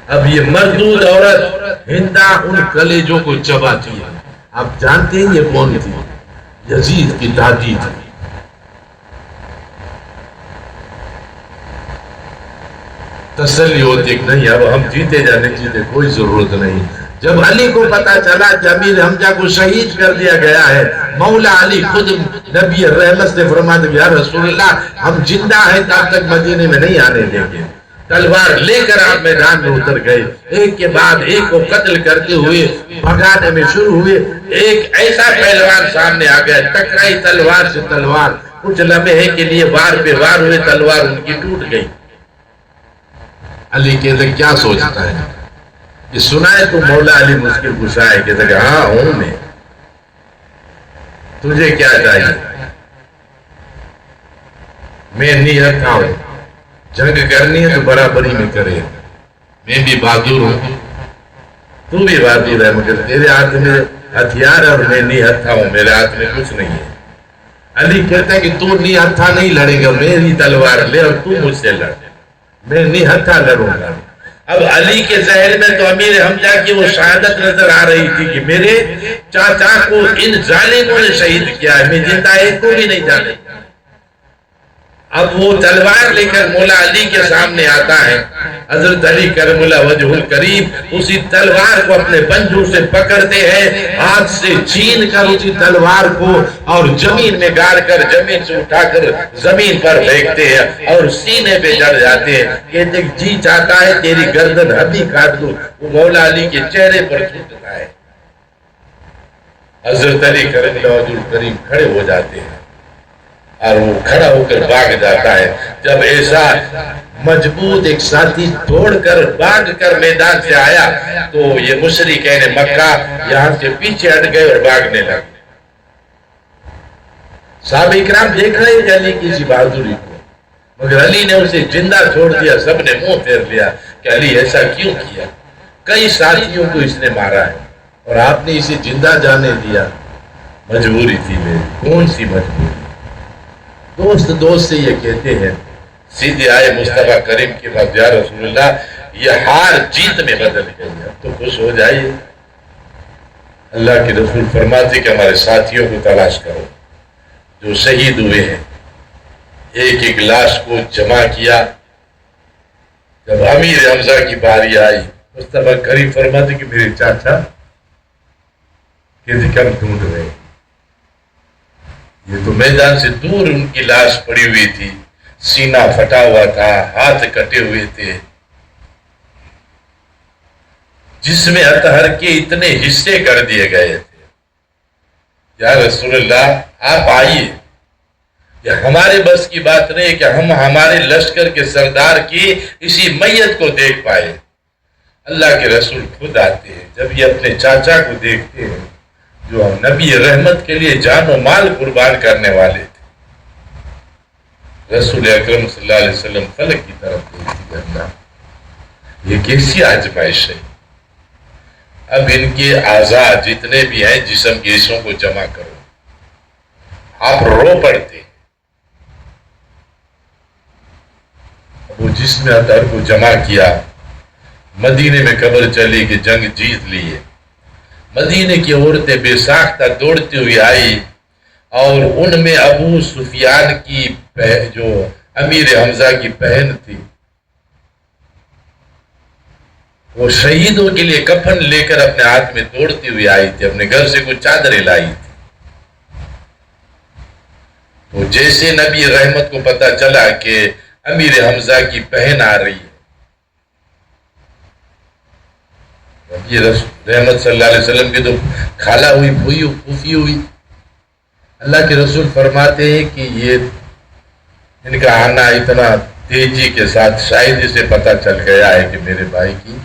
Speaker 1: اب یہ مردود عورت ہندا ان کلیجوں کو چباتی ہے۔ آپ جانتے ہیں یہ کون تھی؟ یزید کی دادی تھی۔ تسلی ہوتی کہ نہیں اب ہم جیتے جانے جیتے کوئی ضرورت نہیں۔ جب علی کو پتا چلا کہ امیر حمزہ کو شہید کر دیا گیا ہے، مولا علی خود نبی رحمت سے فرماتے یا رسول اللہ ہم زندہ ہیں تب تک مدینے میں نہیں آنے دیں گے، تلوار لے کر آپ میدان میں اتر گئے، ایک کے بعد ایک کو قتل کرتے ہوئے بھگانے میں شروع ہوئے۔ ایک ایسا پہلوان سامنے آ گیا، ٹکرائی تلوار سے تلوار، کچھ لمحے کے لیے وار پہ وار ہوئے، تلوار ان کی ٹوٹ گئی۔ علی کہتے کیا سوچتا ہے؟ یہ سنا ہے تو مولا علی مشکل کشا ہے، کہتے کہ ہاں ہوں میں، تجھے کیا چاہیے؟ میں نیت تھا ہوں، جنگ کرنی ہے تو برابری میں کرے، میں بھی بہادر ہوں، تو بھی بہادر ہے، مگر تیرے ہاتھ میں ہتھیار ہے اور میں نیت تھا ہوں، میرے ہاتھ میں کچھ نہیں ہے۔ علی کہتا ہے کہ تو نیت تھا نہیں لڑے گا، میری تلوار لے اور تو مجھ سے لڑ، میں نیت تھا لڑوں گا۔ اب علی کے ذہن میں تو امیر حمزہ کی وہ شہادت نظر آ رہی تھی کہ میرے چاچا کو ان ظالموں نے شہید کیا ہے، میں زندہ ایک کو بھی نہیں جانے۔ اب وہ تلوار لے کر مولا علی کے سامنے آتا ہے، حضرت علی کرم اللہ وجہ الکریم اسی تلوار کو اپنے پنجوں سے پکڑتے ہیں، ہاتھ سے چھین کر اسی تلوار کو اور زمین میں گاڑ کر زمین سے اٹھا کر زمین پر پھینکتے ہیں اور سینے پہ جڑ جاتے ہیں، کہتے ہیں جی چاہتا ہے تیری گردن ابھی کاٹ دوں۔ وہ مولا علی کے چہرے پر چھوٹتا ہے۔ حضرت علی کرم اللہ وجہ الکریم کھڑے ہو جاتے ہیں اور وہ کھڑا ہو کر بھاگ جاتا ہے۔ جب ایسا مضبوط ایک ساتھی دوڑ کر بھاگ کر میدان سے آیا تو یہ مشرکین مکہ یہاں سے پیچھے ہٹ گئے اور بھاگنے لگے۔ صحابہ اکرام دیکھ رہے ہیں علی کی اسی بہادری کو، مگر علی نے اسے زندہ چھوڑ دیا۔ سب نے منہ پھیر لیا کہ علی ایسا کیوں کیا؟ کئی ساتھیوں کو اس نے مارا ہے اور آپ نے اسے زندہ جانے دیا۔ مجبوری تھی میری، کون سی مجبوری؟ دوست سے یہ کہتے ہیں، سیدھے آئے مصطفیٰ کریم کے بعد، یا رسول اللہ یہ ہار جیت میں بدل گئی، اب تو خوش ہو جائیے۔ اللہ کے رسول فرماتے کہ ہمارے ساتھیوں کو تلاش کرو جو شہید ہوئے ہیں۔ ایک ایک لاش کو جمع کیا۔ جب امیر حمزہ کی باری آئی، مصطفیٰ کریم فرماتے کہ میرے چاچا، کہتے کہ ہم ڈھونڈ رہے ہیں، یہ تو میدان سے دور ان کی لاش پڑی ہوئی تھی، سینہ پھٹا ہوا تھا، ہاتھ کٹے ہوئے تھے، جس میں اطہر کے اتنے حصے کر دیے گئے تھے۔ یا رسول اللہ آپ آئیے، یہ ہمارے بس کی بات نہیں کہ ہم ہمارے لشکر کے سردار کی اسی میت کو دیکھ پائے۔ اللہ کے رسول خود آتے ہیں۔ جب یہ اپنے چاچا کو دیکھتے ہیں جو نبی رحمت کے لیے جان و مال قربان کرنے والے تھے، رسول اکرم صلی اللہ علیہ وسلم فلک کی طرف دیکھتی کرنا، یہ کیسی آزمائش ہے؟ اب ان کے اعضاء جتنے بھی ہیں جسم کے حصوں کو جمع کرو۔ آپ رو پڑتے، وہ جسم اطہر کو جمع کیا، مدینے میں خبر چلی کہ جنگ جیت لیے۔ مدینے کی عورتیں بے ساختہ دوڑتی ہوئی آئی اور ان میں ابو سفیان کی جو امیر حمزہ کی بہن تھی، وہ شہیدوں کے لیے کفن لے کر اپنے ہاتھ میں دوڑتی ہوئی آئی تھی، اپنے گھر سے کچھ چادریں لائی تھی۔ تو جیسے نبی رحمت کو پتا چلا کہ امیر حمزہ کی بہن آ رہی ہے، یہ رحمت صلی اللہ علیہ وسلم کی تو خالہ ہوئی، بھوئی پھوپھی ہوئی۔ اللہ کے رسول فرماتے ہیں کہ یہ ان کا آنا اتنا تیزی کے ساتھ شاید اسے پتہ چل گیا ہے کہ میرے بھائی کی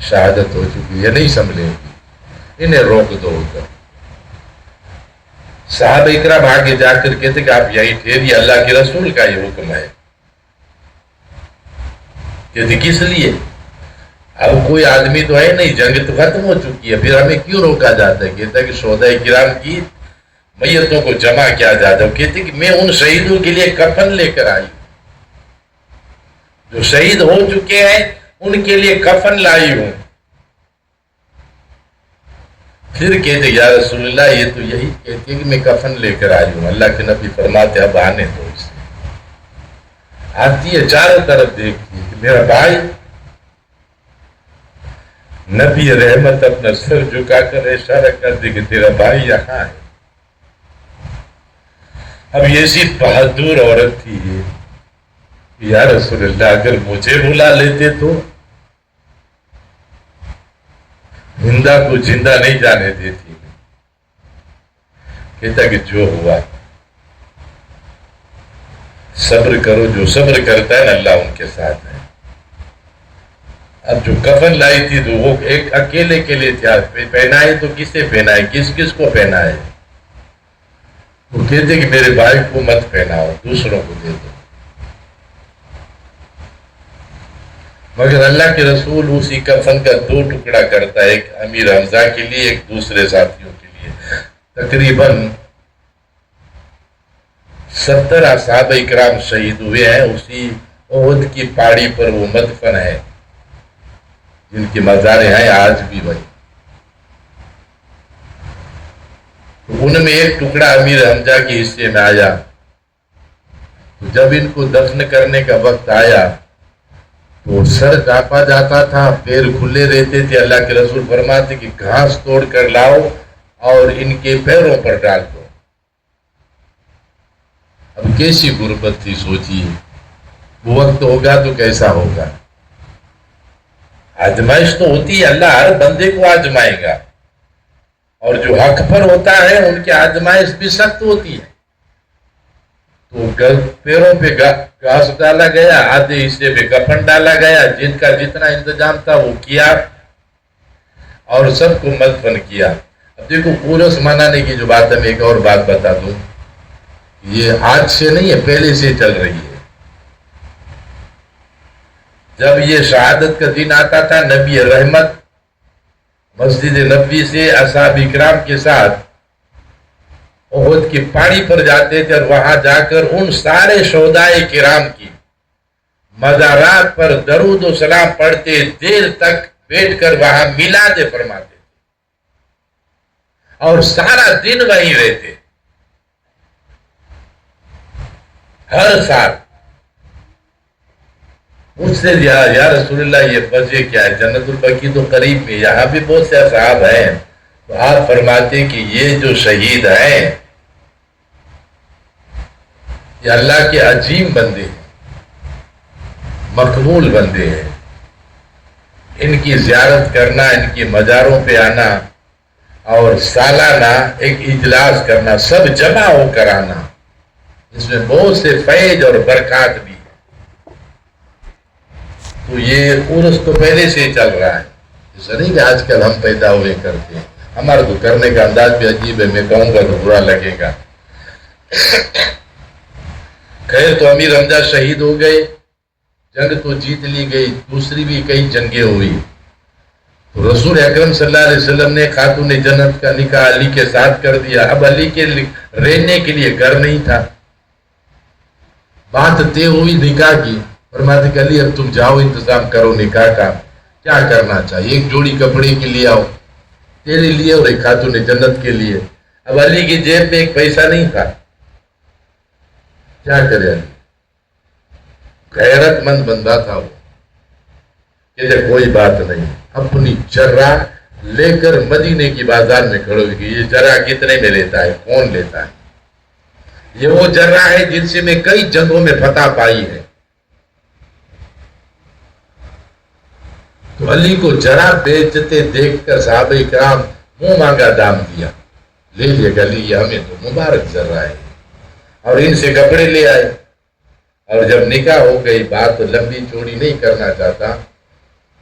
Speaker 1: شہادت ہو چکی ہے، نہیں سنبھلے گی، انہیں روک دو ادھر۔ صحابہ اکرام آگے جا کر کہتے کہ آپ یہیں ٹھہریے، اللہ کے رسول کا یہ حکم ہے۔ کہتے کس لیے؟ اب کوئی آدمی تو ہے نہیں، جنگ تو ختم ہو چکی ہے، پھر ہمیں کیوں روکا جاتا ہے؟ کہتا ہے کہ شہداء کرام کی میتوں کو جمع کیا جاتا ہے۔ کہتے کہ میں ان شہیدوں کے لیے کفن لے کر آئی، جو شہید ہو چکے ہیں ان کے لیے کفن لائی ہوں۔ پھر کہتے یا رسول اللہ یہ تو یہی کہتی ہے کہ میں کفن لے کر آئی ہوں۔ اللہ کے نبی فرماتے اب آنے دو اسے۔ آتی ہے، چاروں طرف دیکھتی ہے کہ میرا بھائی۔ نبی رحمت اپنا سر جھکا کر اشارہ کر دے کہ تیرا بھائی یہاں ہے۔ اب یہ ایسی بہادر عورت تھی، یا رسول اللہ اگر مجھے بلا لیتے تو؟ زندہ کو زندہ نہیں جانے دیتی. کہتا کہ جو ہوا صبر کرو، جو صبر کرتا ہے اللہ ان کے ساتھ ہے. اب جو کفن لائی تھی تو وہ ایک اکیلے کے لیے تھا، پہنائے تو کسے پہنائے، کس کس کو پہنائے؟ وہ کہتے کہ میرے بھائی کو مت پہناؤ، دوسروں کو دے دو. مگر اللہ کے رسول اسی کفن کا 2 ٹکڑا کرتا ہے، ایک امیر حمزہ کے لیے، ایک دوسرے ساتھیوں کے لیے. تقریباً 70 اصحاب اکرام شہید ہوئے ہیں. اسی احد کی پہاڑی پر وہ مدفن ہے جن کی مزاریں ہیں آج بھی وہی. ان میں ایک ٹکڑا امیر حمزہ کے حصے میں آیا. تو جب ان کو دفن کرنے کا وقت آیا تو سر ڈانپا جاتا تھا، پیر کھلے رہتے تھے. اللہ کے رسول فرماتے کہ گھاس توڑ کر لاؤ اور ان کے پیروں پر ڈال دو. اب کیسی غربت تھی سوچیے، وہ وقت ہوگا تو کیسا ہوگا. آزمائش تو ہوتی ہے، اللہ ہر بندے کو آزمائے گا، اور جو حق پر ہوتا ہے ان کی آزمائش بھی سخت ہوتی ہے. تو پیروں پہ گھاس ڈالا گیا، آدھے حصے پہ کفن ڈالا گیا، جن کا جتنا انتظام تھا وہ کیا اور سب کو مدفن کیا. اب دیکھو پورس منانے کی جو بات ہے، میں ایک اور بات بتا دوں، یہ آج سے نہیں ہے، پہلے سے چل رہی ہے. جب یہ شہادت کا دن آتا تھا، نبی رحمت مسجد نبوی سے اصحاب اکرام کے ساتھ احد کی پہاڑی پر جاتے تھے، اور وہاں جا کر ان سارے شہدائے کرام کی مزارات پر درود و سلام پڑھتے، دیر تک بیٹھ کر وہاں میلاد فرماتے تھے اور سارا دن وہیں رہتے ہر سال. مجھ سے یا رسول اللہ یہ وجہ کیا ہے؟ جنت البقیع تو قریب میں، یہاں بھی بہت سے اصحاب ہیں. تو آپ فرماتے کہ یہ جو شہید ہیں یہ اللہ کے عظیم بندے ہیں، مقبول بندے ہیں. ان کی زیارت کرنا، ان کی مزاروں پہ آنا اور سالانہ ایک اجلاس کرنا، سب جمع ہو کر آنا، اس میں بہت سے فیض اور برکات بھی. تو یہ عرس تو پہلے سے ہی چل رہا ہے، ایسا نہیں کہ آج کل ہم پیدا ہوئے کرتے ہیں. ہمارا تو کرنے کا انداز بھی عجیب ہے، میں کہوں گا تو برا لگے گا. خیر، تو امیر حمزہ شہید ہو گئے، جنگ تو جیت لی گئی، دوسری بھی کئی جنگیں ہوئی. تو رسول اکرم صلی اللہ علیہ وسلم نے خاتون جنت کا نکاح علی کے ساتھ کر دیا. اب علی کے رہنے کے لیے گھر نہیں تھا. بات طے ہوئی نکاح کی، فرماتے کہ علی اب تم جاؤ، انتظام کرو نکاح کا، کیا کرنا چاہیے. ایک جوڑی کپڑے کے لیے آؤ تیرے لیے اور ایک خاتون جنت کے لیے. اب علی کی جیب میں ایک پیسہ نہیں تھا، کیا کرے علی؟ غیرت مند بندہ تھا وہ. کہ کوئی بات نہیں، اپنی جرہ لے کر مدینے کی بازار میں کھڑو کہ یہ جرہ کتنے میں لیتا ہے، کون لیتا ہے. یہ وہ جرہ ہے جن سے میں کئی جنگوں میں فتح پائی ہے. تو علی کو جرہ بیچتے دیکھ کر صحابہ اکرام منہ مانگا دام دیا، لے لیا کہ علی یہ ہمیں تو مبارک جرہ ہے، اور ان سے کپڑے لے آئے. اور جب نکاح ہو گئی، بات لمبی چوڑی نہیں کرنا چاہتا،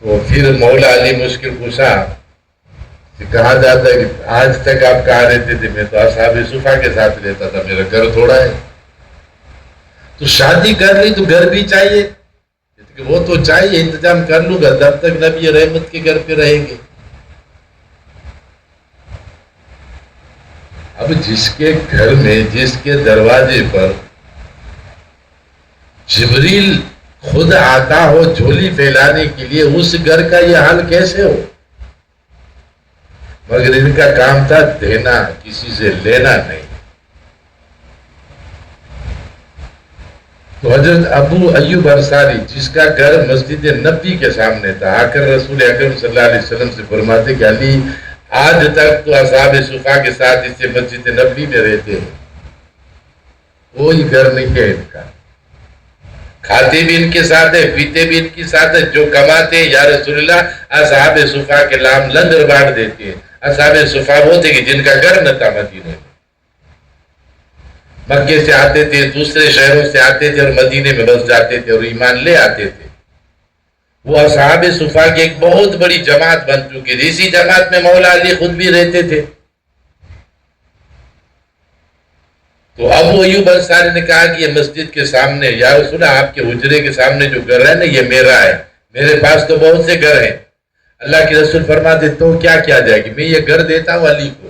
Speaker 1: تو پھر مولا علی مشکل کشا کہا جاتا ہے کہ آج تک آپ کہاں رہتے تھے؟ میں تو اصحاب صفا کے ساتھ رہتا تھا، میرا گھر تھوڑا ہے. تو شادی کر لی تو گھر بھی چاہیے، وہ تو چاہیے، انتظام کر لوں گا، جب تک نبی رحمت کے گھر پہ رہیں گے. اب جس کے گھر میں، جس کے دروازے پر جبریل خود آتا ہو جھولی پھیلانے کے لیے، اس گھر کا یہ حال کیسے ہو؟ مگر ان کا کام تھا دینا، کسی سے لینا نہیں. تو حضرت ابو ایوب انصاری جس کا گھر مسجد نبی کے سامنے تھا، آ کر رسول اکرم صلی اللہ علیہ وسلم سے فرماتے کہ علی آج تک تو اصحاب صفا کے ساتھ اس سے مسجد نبی میں رہتے ہیں، کوئی گھر نہیں ہے ان کا. کھاتے بھی ان کے ساتھ ہے، پیتے بھی ان کے ساتھ ہے، جو کماتے ہیں یا رسول اللہ اصحاب صفا کے نام لنگر بانٹ دیتے ہیں۔ اصحاب صفا وہ تھے کہ جن کا گھر نہ تھا مدینے میں، مکے سے آتے تھے، دوسرے شہروں سے آتے تھے اور مدینے میں بس جاتے تھے اور ایمان لے آتے تھے۔ وہ اصحاب صفا کی ایک بہت بڑی جماعت بن چکی تھی۔ اسی جماعت میں مولا علی خود بھی رہتے تھے۔ تو ابو ایوب انصاری نے کہا کہ یہ مسجد کے سامنے، یا رسول اللہ آپ کے حجرے کے سامنے جو گھر ہے نا یہ میرا ہے، میرے پاس تو بہت سے گھر ہیں۔ اللہ کے رسول فرماتے تو کیا کیا جائے گی، میں یہ گھر دیتا ہوں علی کو،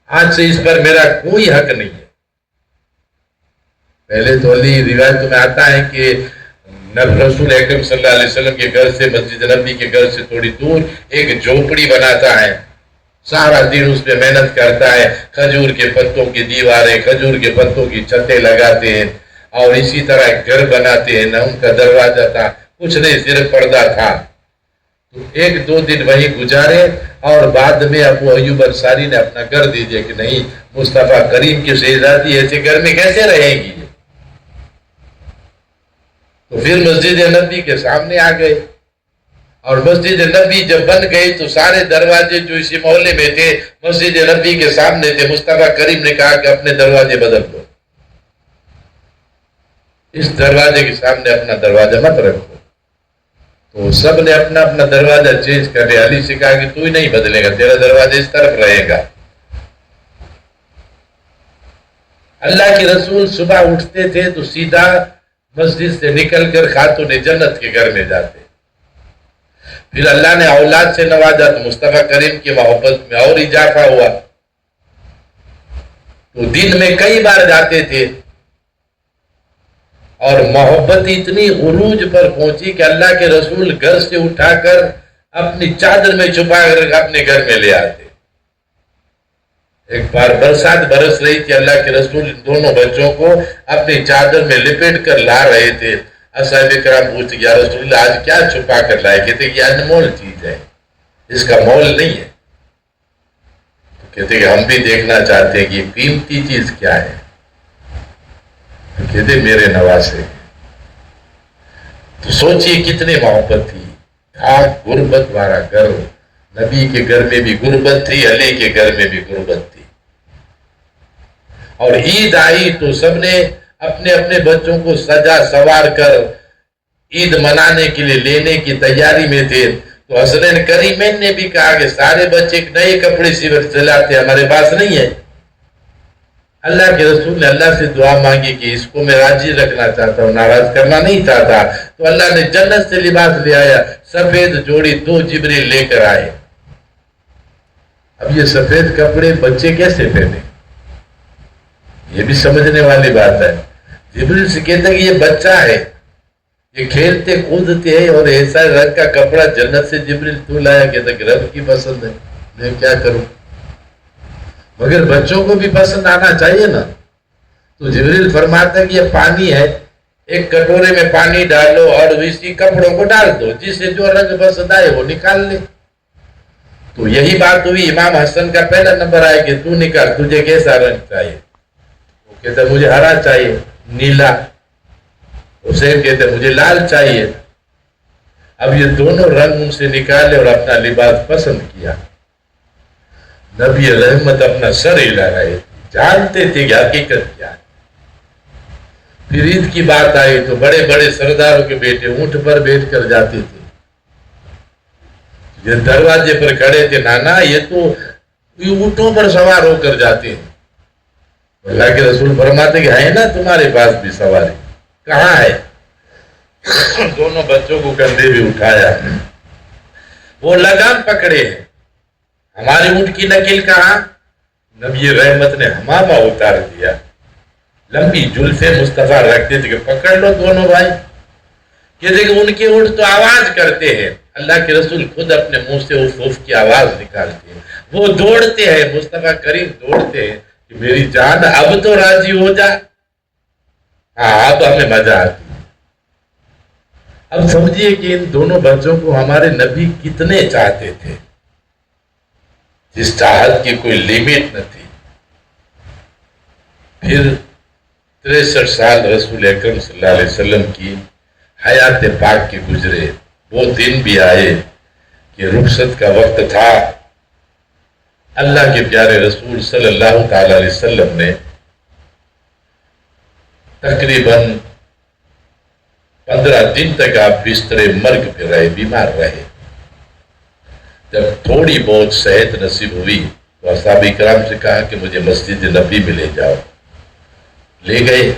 Speaker 1: آج سے اس پر میرا کوئی حق نہیں ہے۔ پہلے تو علی روایتوں میں آتا ہے کہ رسول اکرم صلی اللہ علیہ وسلم کے گھر سے، مسجد نبی کے گھر سے تھوڑی دور ایک جھوپڑی بناتا ہے، سارا دن اس پہ محنت کرتا ہے، کھجور کے پتوں کی دیواریں، کھجور کے پتوں کی چھتیں لگاتے ہیں اور اسی طرح ایک گھر بناتے ہیں۔ نہ ان کا دروازہ تھا، کچھ نہیں، صرف پردہ تھا۔ تو ایک دو دن وہی گزارے اور بعد میں ابو ایوب انصاری نے اپنا گھر دے دیا کہ نہیں، مصطفیٰ کریم کی شہزادی ایسے گھر میں کیسے رہے گی۔ تو پھر مسجد نبی کے سامنے آ گئے، اور مسجد نبی جب بن گئی تو سارے دروازے جو اسی محلے میں تھے مسجد نبی کے سامنے تھے۔ مصطفیٰ کریم نے کہا کہ اپنے دروازے بدل دو، اس دروازے کے سامنے اپنا دروازہ مت رکھو۔ تو سب نے اپنا اپنا دروازہ چینج کر لیا۔ علی سے کہا کہ تو ہی نہیں بدلے گا، تیرا دروازہ اس طرف رہے گا۔ اللہ کے رسول صبح اٹھتے تھے تو سیدھا مسجد سے نکل کر خاتون جنت کے گھر میں جاتے۔ پھر اللہ نے اولاد سے نوازا تو مصطفیٰ کریم کی محبت میں اور اضافہ ہوا، تو دن میں کئی بار جاتے تھے اور محبت اتنی عروج پر پہنچی کہ اللہ کے رسول گھر سے اٹھا کر اپنی چادر میں چھپا کر اپنے گھر میں لے آتے۔ ایک بار برسات برس رہی تھی، اللہ کے رسول دونوں بچوں کو اپنی چادر میں لپیٹ کر لا رہے تھے۔ صاحب کرام پوچھتے یا رسول اللہ آج کیا چھپا کر لائے؟ کہتے کہ انمول چیز ہے، اس کا مول نہیں ہے۔ تو کہتے کہ ہم بھی دیکھنا چاہتے ہیں کہ یہ قیمتی چیز کیا ہے۔ تو کہتے میرے نواسے۔ تو سوچئے کتنے محبت تھی، آج غربت والا گھر، نبی کے گھر میں بھی غربت تھی، علی کے گھر میں بھی غربت تھی۔ اور عید آئی تو سب نے اپنے اپنے بچوں کو سجا سوار کر عید منانے کے لیے لینے کی تیاری میں تھے۔ تو حسنین کریمین نے بھی کہا کہ سارے بچے نئے کپڑے سلاتے، ہمارے پاس نہیں ہے۔ اللہ کے رسول نے اللہ سے دعا مانگی کہ اس کو میں راضی رکھنا چاہتا ہوں، ناراض کرنا نہیں چاہتا۔ تو اللہ نے جنت سے لباس لے آیا، سفید جوڑی 2 جبریل لے کر آئے۔ اب یہ سفید کپڑے بچے کیسے پہنے، یہ بھی سمجھنے والی بات ہے۔ جبریل سے کہتا ہے کہ یہ بچہ ہے، یہ کھیلتے کودتے ہیں اور ایسا رنگ کا کپڑا جنت سے جبریل تو لایا، کہتا کہ رب کی پسند ہے، میں کیا کروں، مگر بچوں کو بھی پسند آنا چاہیے نا۔ تو جبریل فرماتا ہے کہ یہ پانی ہے، ایک کٹورے میں پانی ڈالو اور اسی کپڑوں کو ڈال دو، جسے جو رنگ پسند آئے وہ نکال لے۔ تو یہی بات ہوئی، امام حسن کا پہلا نمبر آئے کہ تو نکال، تجھے کیسا رنگ چاہیے؟ وہ کہتا ہے مجھے ہرا چاہیے، نیلا۔ حسین کہتے ہیں مجھے لال چاہیے۔ اب یہ دونوں رنگ ان سے نکالے اور اپنا لباس پسند کیا۔ نبی رحمت اپنا سر ہلا رہے، جانتے تھے کہ حقیقت کیا ہے۔ پھر عید کی بات آئی تو بڑے بڑے سرداروں کے بیٹے اونٹ پر بیٹھ کر جاتے تھے، یہ دروازے پر کھڑے تھے، نانا یہ تو اونٹوں پر سوار ہو کر جاتے ہیں۔ اللہ کے رسول فرماتے کہ ہے نا تمہارے پاس بھی سواری، کہاں ہے؟ دونوں بچوں کو کندھے بھی اٹھایا، وہ لگام پکڑے ہیں، ہماری اونٹ کی نکل کہاں؟ نبی رحمت نے ہمامہ اتار دیا، لمبی زلفیں مصطفیٰ رکھتے تھے کہ پکڑ لو دونوں بھائی۔ کہتے کہ ان کے اونٹ تو آواز کرتے ہیں، اللہ کے رسول خود اپنے منہ سے اف اف کی آواز نکالتے ہیں، وہ دوڑتے ہیں، مصطفیٰ کریم دوڑتے ہیں کہ میری جان اب تو راضی ہو جا، ہاں اب ہمیں مزہ آتی۔ اب سمجھیے کہ ان دونوں بچوں کو ہمارے نبی کتنے چاہتے تھے، جس چاہت کی کوئی لیمٹ نہ تھی۔ پھر 63 سال رسول اکرم صلی اللہ علیہ وسلم کی حیات پاک کے گزرے، وہ دن بھی آئے کہ رخصت کا وقت تھا، اللہ کے پیارے رسول صلی اللہ تعالی علیہ وسلم نے تقریباً 15 دن تک آپ بستر مرگ پہ رہے، بیمار رہے۔ جب تھوڑی بہت صحت نصیب ہوئی تو اصحاب کرام سے کہا کہ مجھے مسجد نبی میں لے جاؤ، لے گئے۔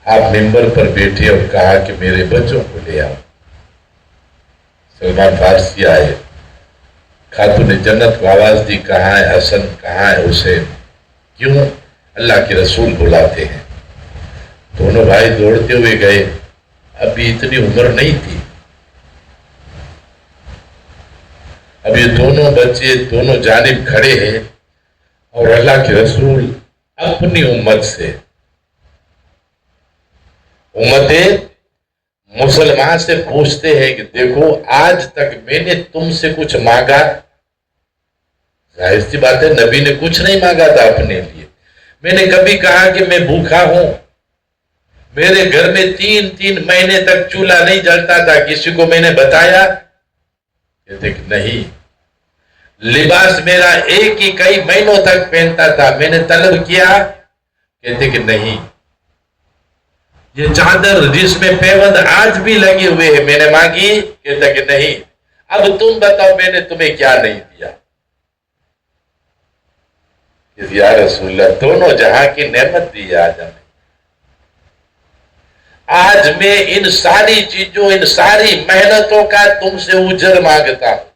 Speaker 1: آپ ممبر پر بیٹھے اور کہا کہ میرے بچوں کو لے آؤ۔ سلمان فارسی آئے، خاتون جنت کو آواز دی، کہاں ہے حسن، کہاں ہے حسین؟ کیوں؟ اللہ کے رسول بلاتے ہیں۔ دونوں بھائی دوڑتے ہوئے گئے، ابھی اتنی عمر نہیں تھی، اب یہ دونوں بچے دونوں جانب کھڑے ہیں اور اللہ کے رسول اپنی امت سے، امت مسلمان سے پوچھتے ہیں کہ دیکھو آج تک میں نے تم سے کچھ مانگا؟ ظاہر سی بات ہے نبی نے کچھ نہیں مانگا تھا اپنے لیے۔ میں نے کبھی کہا کہ میں بھوکا ہوں؟ میرے گھر میں 3 مہینے تک چولہا نہیں جلتا تھا، کسی کو میں نے بتایا؟ کہتے کہ نہیں۔ لباس میرا ایک ہی کئی مہینوں تک پہنتا تھا، میں نے طلب کیا؟ کہتے کہ نہیں۔ یہ چادر جس میں پیوند آج بھی لگے ہوئے ہیں میں نے مانگی؟ کہتا کہ نہیں۔ اب تم بتاؤ میں نے تمہیں کیا نہیں دیا؟ کہ یا رسول اللہ دونوں جہاں کی نعمت دی آج ہمیں، آج میں ان ساری چیزوں، ان ساری محنتوں کا تم سے اجر مانگتا ہوں۔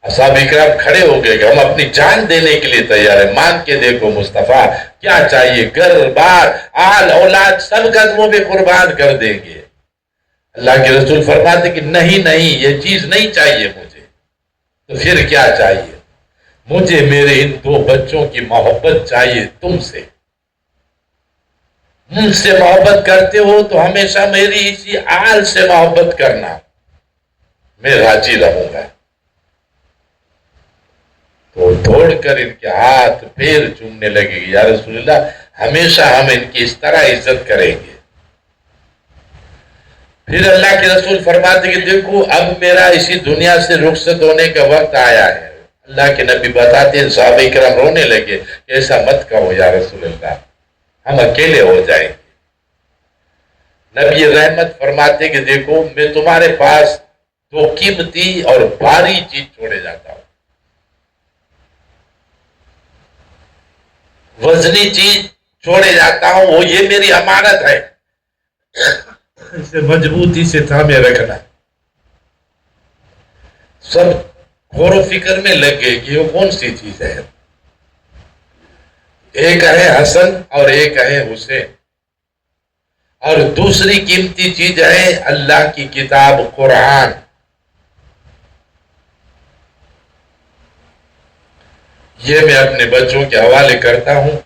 Speaker 1: اصحاب کرام کھڑے ہو گئے کہ ہم اپنی جان دینے کے لیے تیار ہیں، مانگ کے دیکھو مصطفیٰ کیا چاہیے، گھر بار آل اولاد سب قدموں پہ قربان کر دیں گے۔ اللہ کے رسول فرماتے کہ نہیں یہ چیز نہیں چاہیے مجھے، تو پھر کیا چاہیے؟ مجھے میرے ان 2 بچوں کی محبت چاہیے تم سے، مجھ سے محبت کرتے ہو تو ہمیشہ میری اسی آل سے محبت کرنا، میں راضی رہوں گا۔ تو دوڑ کر ان کے ہاتھ پیر چومنے لگے گی، یا رسول اللہ ہمیشہ ہم ان کی اس طرح عزت کریں گے۔ پھر اللہ کے رسول فرماتے کہ دیکھو اب میرا اسی دنیا سے رخصت ہونے کا وقت آیا ہے۔ اللہ کے نبی بتاتے ہیں صحابہ کرام رونے لگے کہ ایسا مت کہو یا رسول اللہ، ہم اکیلے ہو جائیں گے۔ نبی رحمت فرماتے کہ دیکھو میں تمہارے پاس 2 قیمتی اور بھاری چیز چھوڑے جاتا ہوں، وزنی چیز چھوڑے جاتا ہوں، وہ یہ میری امانت ہے، اسے مضبوطی سے تھامے رکھنا۔ سب غور و فکر میں لگ گئے کہ وہ کون سی چیز ہے؟ ایک ہے حسن اور ایک ہے حسین، اور دوسری قیمتی چیز ہے اللہ کی کتاب قرآن۔ یہ میں اپنے بچوں کے حوالے کرتا ہوں،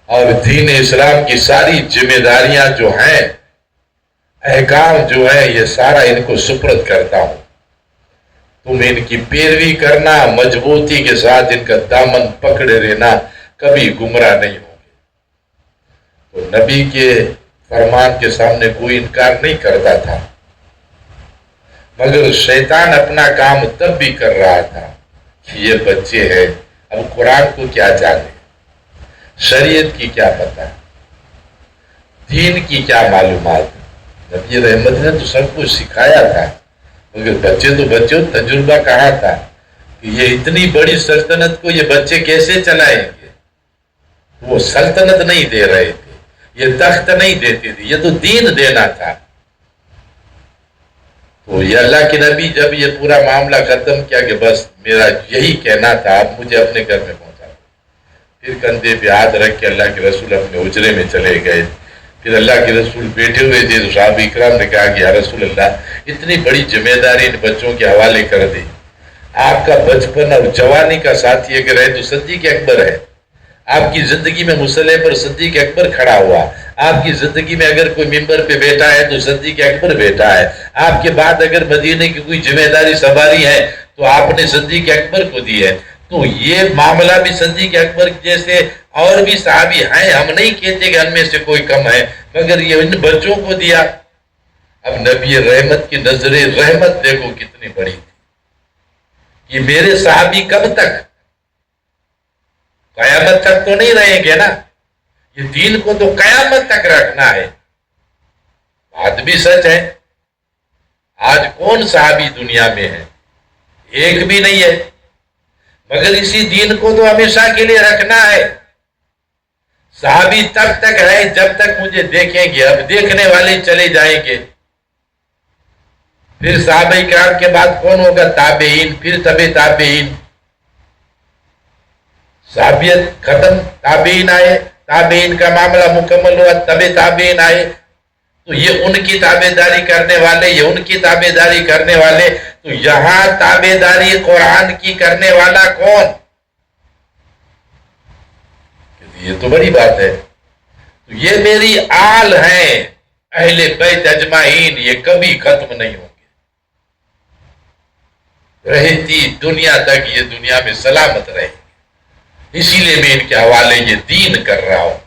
Speaker 1: اور دین اسلام کی ساری ذمہ داریاں جو ہیں، احکام جو ہے، یہ سارا ان کو سپرد کرتا ہوں۔ تم ان کی پیروی کرنا، مضبوطی کے ساتھ ان کا دامن پکڑے رہنا، کبھی گمراہ نہیں ہوگے۔ تو نبی کے فرمان کے سامنے کوئی انکار نہیں کرتا تھا، مگر شیطان اپنا کام تب بھی کر رہا تھا کہ یہ بچے ہیں، اب قرآن کو کیا جانے، شریعت کی کیا پتہ، دین کی کیا معلومات۔ نبی رحمت نے تو سب کچھ سکھایا تھا، مگر بچے تو بچے، تجربہ کہاں تھا کہ یہ اتنی بڑی سلطنت کو یہ بچے کیسے چلائیں گے؟ وہ سلطنت نہیں دے رہے تھے، یہ تخت نہیں دیتے تھے، یہ تو دین دینا تھا۔ تو یہ اللہ کے نبی جب یہ پورا معاملہ ختم کیا کہ بس میرا یہی کہنا تھا، آپ مجھے اپنے گھر میں پہنچا، پھر کندھے پہ ہاتھ رکھ کے اللہ کے رسول اپنے حجرے میں چلے گئے۔ پھر اللہ کے رسول بیٹھے ہوئے تھے تو صحابہ اکرام نے کہا کہ یا رسول اللہ اتنی بڑی ذمہ داری ان بچوں کے حوالے کر دی، آپ کا بچپن اور جوانی کا ساتھی اگر ہے تو صدیق اکبر ہے، آپ کی زندگی میں مصلی پر صدیق اکبر کھڑا ہوا، آپ کی زندگی میں اگر کوئی ممبر پہ بیٹھا ہے تو صدیق اکبر بیٹھا ہے، آپ کے بعد اگر مدینے کی کوئی ذمہ داری سنبھالی ہے
Speaker 2: تو آپ نے صدیق اکبر کو دی ہے. تو یہ معاملہ بھی صدیق اکبر جیسے اور بھی صحابی ہیں، ہم نہیں کہتے کہ ہم میں سے کوئی کم ہے، مگر یہ ان بچوں کو دیا. اب نبی رحمت کی نظر رحمت دیکھو کتنی بڑی تھی. یہ میرے صحابی کب تک؟ قیامت تک تو نہیں رہیں گے نا، یہ دین کو تو قیامت تک رکھنا ہے. بات بھی سچ ہے. آج کون صحابی دنیا میں ہے؟ ایک بھی نہیں ہے. مگر اسی دین کو تو ہمیشہ کے لیے رکھنا ہے. صحابی تب تک ہے جب تک مجھے دیکھیں گے. اب دیکھنے والے چلے جائیں گے. پھر صحابہ کرام کے بعد کون ہوگا؟ تابعین، پھر تبع تابعین. صحابیت ختم، تابعین آئے، تابعین کا معاملہ مکمل ہوا، تبع تابعین آئے. تو یہ ان کی تابع داری کرنے والے، یہ ان کی تابع داری کرنے والے. تو یہاں تابع داری قرآن کی کرنے والا کون؟ یہ تو بڑی بات ہے. تو یہ میری آل ہیں اہل بیت اجمعین، یہ کبھی ختم نہیں ہوں گے. رہتی دنیا تک یہ دنیا میں سلامت رہے. اسی لیے میں ان کے حوالے یہ دین کر رہا ہوں.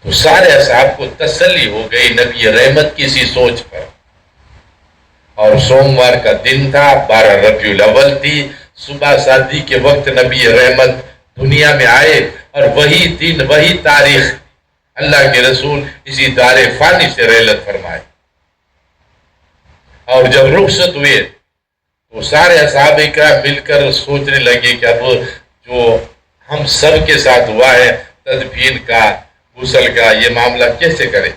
Speaker 2: تو سارے اصحاب کو تسلی ہو گئی نبی رحمت کی اسی سوچ پر. اور سوموار کا دن تھا، 12 ربیع الاول تھی. صبح شادی کے وقت نبی رحمت دنیا میں آئے، اور وہی دن وہی تاریخ اللہ کے رسول اسی دار فانی سے رحلت فرمائے. اور جب رخصت ہوئے تو سارے اصحاب کرام مل کر سوچنے لگے کہ اب جو ہم سب کے ساتھ ہوا ہے تدفین کا، غسل کا، یہ معاملہ کیسے کریں.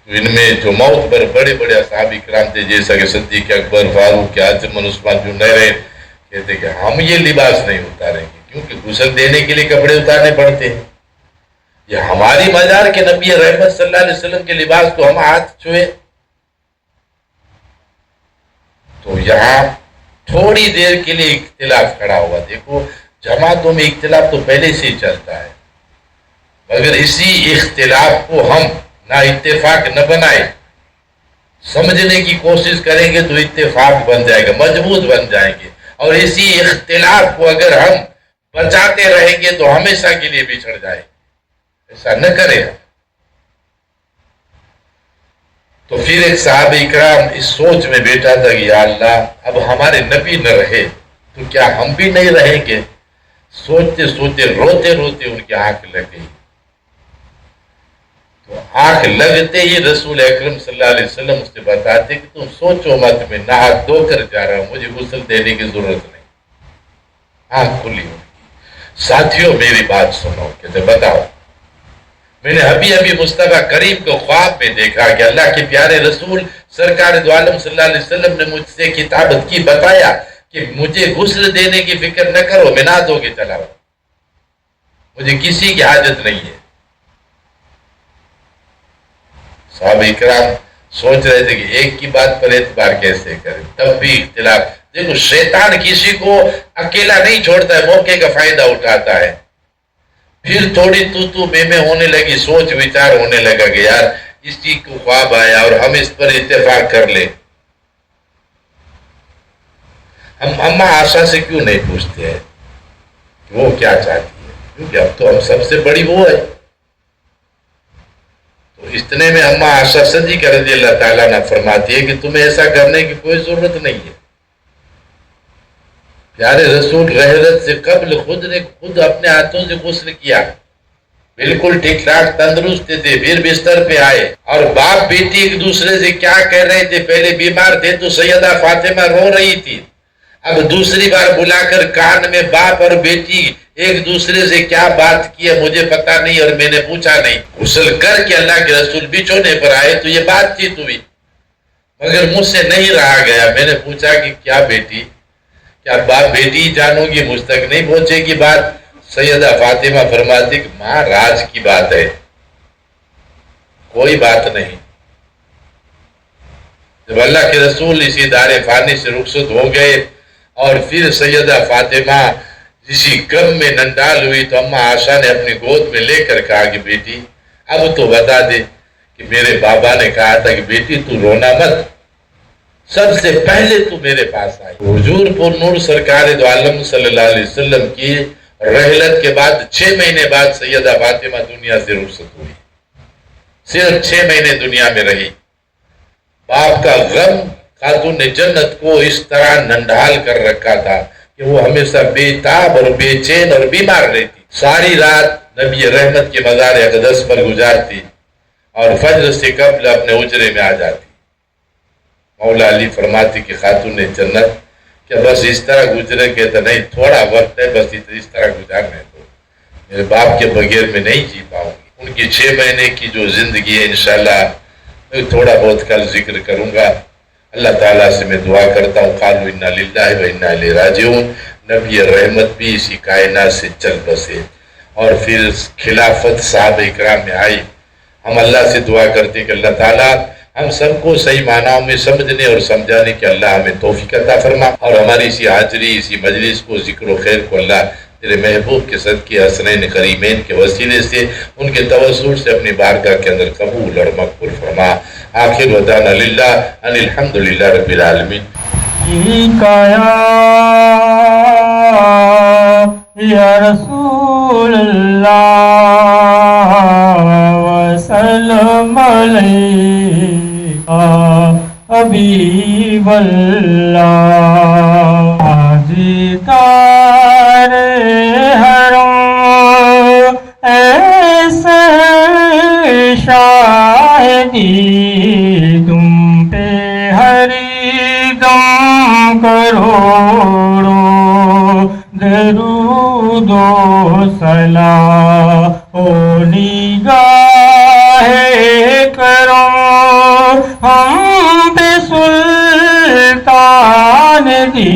Speaker 2: تو ان میں جو موت پر بڑے بڑے اصحاب کرام تھے، جیسا کہ صدیق اکبر، فاروق اعظم، عثمان جو نہ رہے، کہتے کہ ہم یہ لباس نہیں اتاریں گے، کیونکہ غسل دینے کے لیے کپڑے اتارنے پڑتے ہیں. یہ ہماری مزار کے نبی رحمت صلی اللہ علیہ وسلم کے لباس تو ہم ہاتھ چھوئے. تو یہاں تھوڑی دیر کے لیے اختلاف کھڑا ہوا. دیکھو جماعتوں میں اختلاف تو پہلے سے ہی چلتا ہے، مگر اسی اختلاف کو ہم نہ اتفاق نہ بنائے، سمجھنے کی کوشش کریں گے تو اتفاق بن جائے گا، مضبوط بن جائیں گے. اور اسی اختلاف کو اگر ہم بچاتے رہیں گے تو ہمیشہ کے لیے بچھڑ جائے. ایسا نہ کرے. تو پھر ایک صحابہ اکرام اس سوچ میں بیٹھا تھا کہ یا اللہ اب ہمارے نبی نہ رہے تو کیا ہم بھی نہیں رہیں گے. سوچتے سوچتے روتے روتے ان کی آنکھ لگ گئی. تو آنکھ لگتے ہی رسول اکرم صلی اللہ علیہ وسلم اس سے بتاتے کہ تم سوچو مت، میں نہا دھو کر جا رہا ہوں، مجھے غسل دینے کی ضرورت نہیں. آنکھ کھلی ہوگی. ساتھیوں میری بات سنو، کہتے بتاؤ. میں نے ابھی مصطفیٰ کریم کو خواب میں دیکھا کہ اللہ کے پیارے رسول سرکار دو عالم صلی اللہ علیہ وسلم نے مجھ سے کتابت کی، بتایا کہ مجھے غسل دینے کی فکر نہ کرو، میں نہا دھو کے چلا ہوں، مجھے کسی کی حاجت نہیں ہے. صحابہ اکرام سوچ رہے تھے کہ ایک کی بات پر اعتبار کیسے کریں. تب بھی اختلاف. دیکھو شیطان کسی کو اکیلا نہیں چھوڑتا ہے، موقع کا فائدہ اٹھاتا ہے. پھر تھوڑی تو میں ہونے لگی، سوچ وچار ہونے لگا کہ یار اس چیز کو خواب آیا اور ہم اس پر اتفاق کر لیں. ہم اماں آشا سے کیوں نہیں پوچھتے ہیں وہ کیا چاہتی ہے، کیونکہ اب تو ہم سب سے بڑی وہ ہے. تو اتنے میں اماں آشا صدیقہ رضی اللہ تعالیٰ نے فرماتی ہے کہ تمہیں ایسا کرنے کی کوئی ضرورت نہیں ہے. پیارے رسول رحلت سے قبل خود اپنے ہاتھوں سے غسل کیا، بالکل ٹھیک ٹھاک تندرست تھے. پھر بستر پہ آئے اور باپ بیٹی ایک دوسرے سے کیا کہہ رہے تھے. پہلے بیمار تھے تو سیدہ فاطمہ رو رہی تھی، اب دوسری بار بلا کر کان میں باپ اور بیٹی ایک دوسرے سے کیا بات کی ہے مجھے پتا نہیں اور میں نے پوچھا نہیں. غسل کر کے اللہ کے رسول بچھونے پر آئے تو یہ بات چیت ہوئی، مگر مجھ سے نہیں رہا گیا. میں نے پوچھا کہ کیا بیٹی، کیا باپ بیٹی جانو گی، مجھ تک نہیں پہنچے گی بات. سیدہ فاطمہ فرماتی کہ ماں راز کی بات ہے، کوئی بات نہیں. جب اللہ کے رسول اسی دار فانی سے رخصت ہو گئے اور پھر سیدہ فاطمہ اسی غم میں ننڈال ہوئی تو اماں آشا نے اپنی گود میں لے کر کہا کہ بیٹی اب تو بتا دے کہ میرے بابا نے کہا تھا کہ بیٹی تو رونا مت، سب سے پہلے تو میرے پاس آئی۔ حضور پر نور سرکار دو عالم صلی اللہ علیہ وسلم کی رحلت کے بعد 6 مہینے بعد سیدہ فاطمہ دنیا سے رخصت ہوئی، صرف 6 مہینے دنیا میں رہی۔ باپ کا غم خاتون جنت کو اس طرح ننڈھال کر رکھا تھا کہ وہ ہمیشہ بے تاب اور بے چین اور بیمار رہتی، ساری رات نبی رحمت کے مزار اقدس پر گزارتی اور فجر سے قبل اپنے اجرے میں آ جاتی۔ مولا علی فرماتی کہ خاتون جنت کہ بس اس طرح گزرے کہ تو نہیں، تھوڑا وقت ہے، بس اس طرح گزارنے دو، میرے باپ کے بغیر میں نہیں جی پاؤں گی۔ ان کی 6 مہینے کی جو زندگی ہے انشاءاللہ میں تھوڑا بہت کل ذکر کروں گا۔ اللہ تعالیٰ سے میں دعا کرتا ہوں قالوا انا للہ و انا الیہ راجعون، نبی رحمت بھی اسی کائنات سے چل بسے اور پھر خلافت صحابہ اکرام میں آئی۔ ہم اللہ سے دعا کرتے کہ اللہ تعالیٰ ہم سب کو صحیح معنوں میں سمجھنے اور سمجھانے کے اللہ ہمیں توفیق عطا فرما، اور ہماری اسی حاضری اسی مجلس کو ذکر و خیر کو اللہ تیرے محبوب کے صدقے حسنین کریمین کے وسیلے سے ان کے توسل سے اپنی بارگاہ کے اندر قبول اور مقبول فرما۔ آخر ودانا للہ ان الحمدللہ رب العالمین۔
Speaker 3: یا رسول اللہ وسلم علیہ حبیب اللہ، تاجدار حرم ایسے شاہدی تم پہ ہر دم کروڑوں درود و سلام ہو نگاہ کرم ہم پہ سلطان دی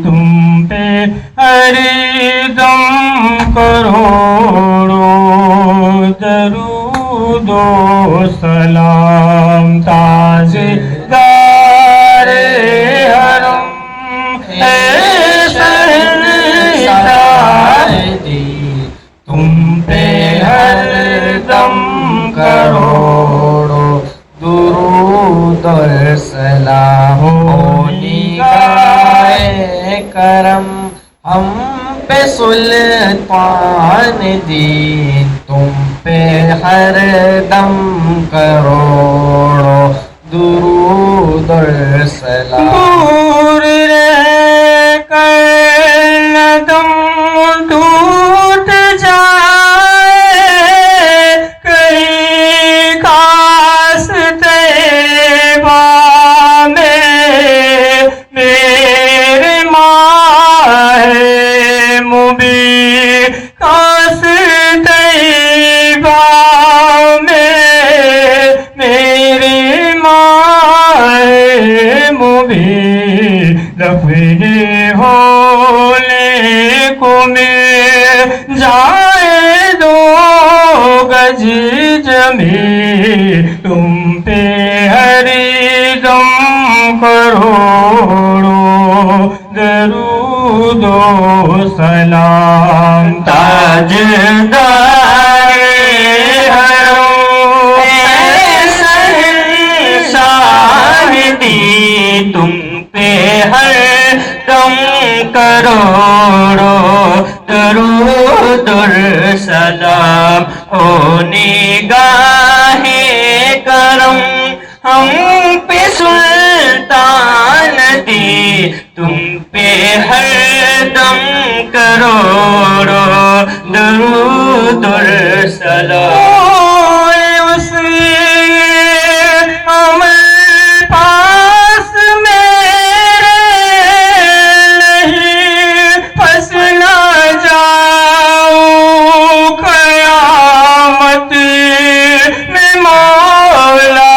Speaker 3: تم پہ ہر دم کروڑوں درود و سلام۔ تاجدار حرم تم پہ ہر دم کروڑوں درود اور سلام ہو نگاہ کرم ہم پہ سلطان دین تم پہ ہر دم کروڑوں درود اور سلام۔ دور رہ کر نہ دم ٹوٹ جائے کہیں کاس طیبہ میں میرے ماہ مبین، کاس طیبہ میں میرے ماہ مبین، دفن ہونے کو مل جائے 2 گز زمین تم پہ ہر دم کروڑوں درود و سلام۔ تاجدار حرم شاہدی تم پہ ہر دم کروڑوں درود اور سلام ہو نگاہ کرم ہم پہ سلطان دی تم پہ ہر دم کروڑوں درود اور سلام۔ اس عمل پاس میرے نہیں پھنس نہ جاؤں قیامت میں مولا،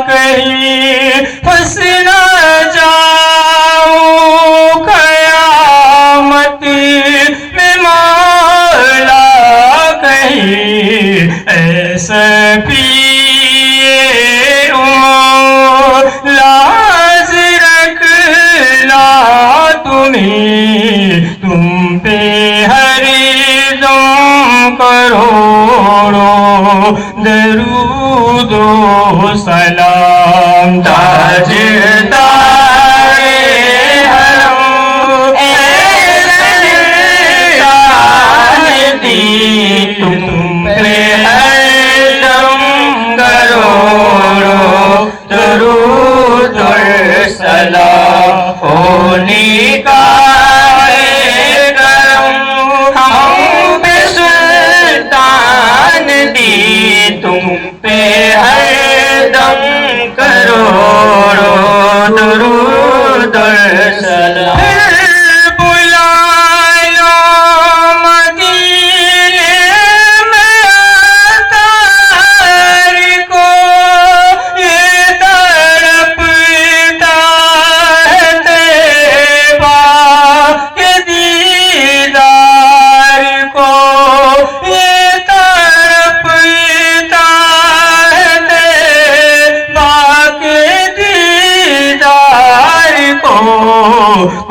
Speaker 3: کہیں پھنس نہ جاؤں قیامت میں مولا، کہیں ایسا پیے لاز رکھ لا تمہیں تم پہ ہر دم کروڑوں درود درود و سلام تاجدار حرم دی تم پہ ہر دم کروڑوں درود و سلام ہونے کا کرم ہم پہ سلطان دی تم پہ ہر دم کروڑوں درود و سلام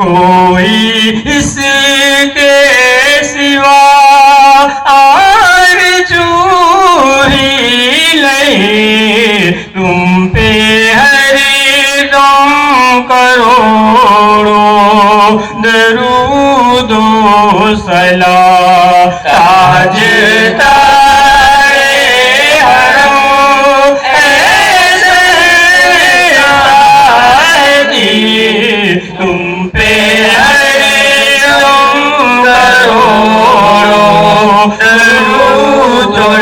Speaker 3: کوئی اس کے سوا آرزو ہی نہیں تم پہ ہر دم کروڑوں درود و سلام تاجدار حرم تم پہ ہر دم کروڑوں درود و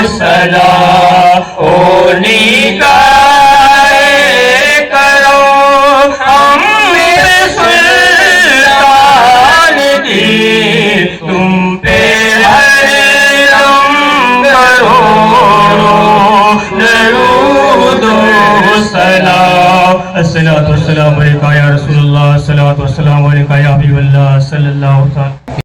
Speaker 3: سلام ہونے کا کرو ہم سلطان دی تم پہ ہر دم کروڑوں درود و سلام الصلاۃ والسلام علیکہ یا رسول اللہ الصلاۃ والسلام علیکہ یا حبیب اللہ صلی اللہ علیہ وسلم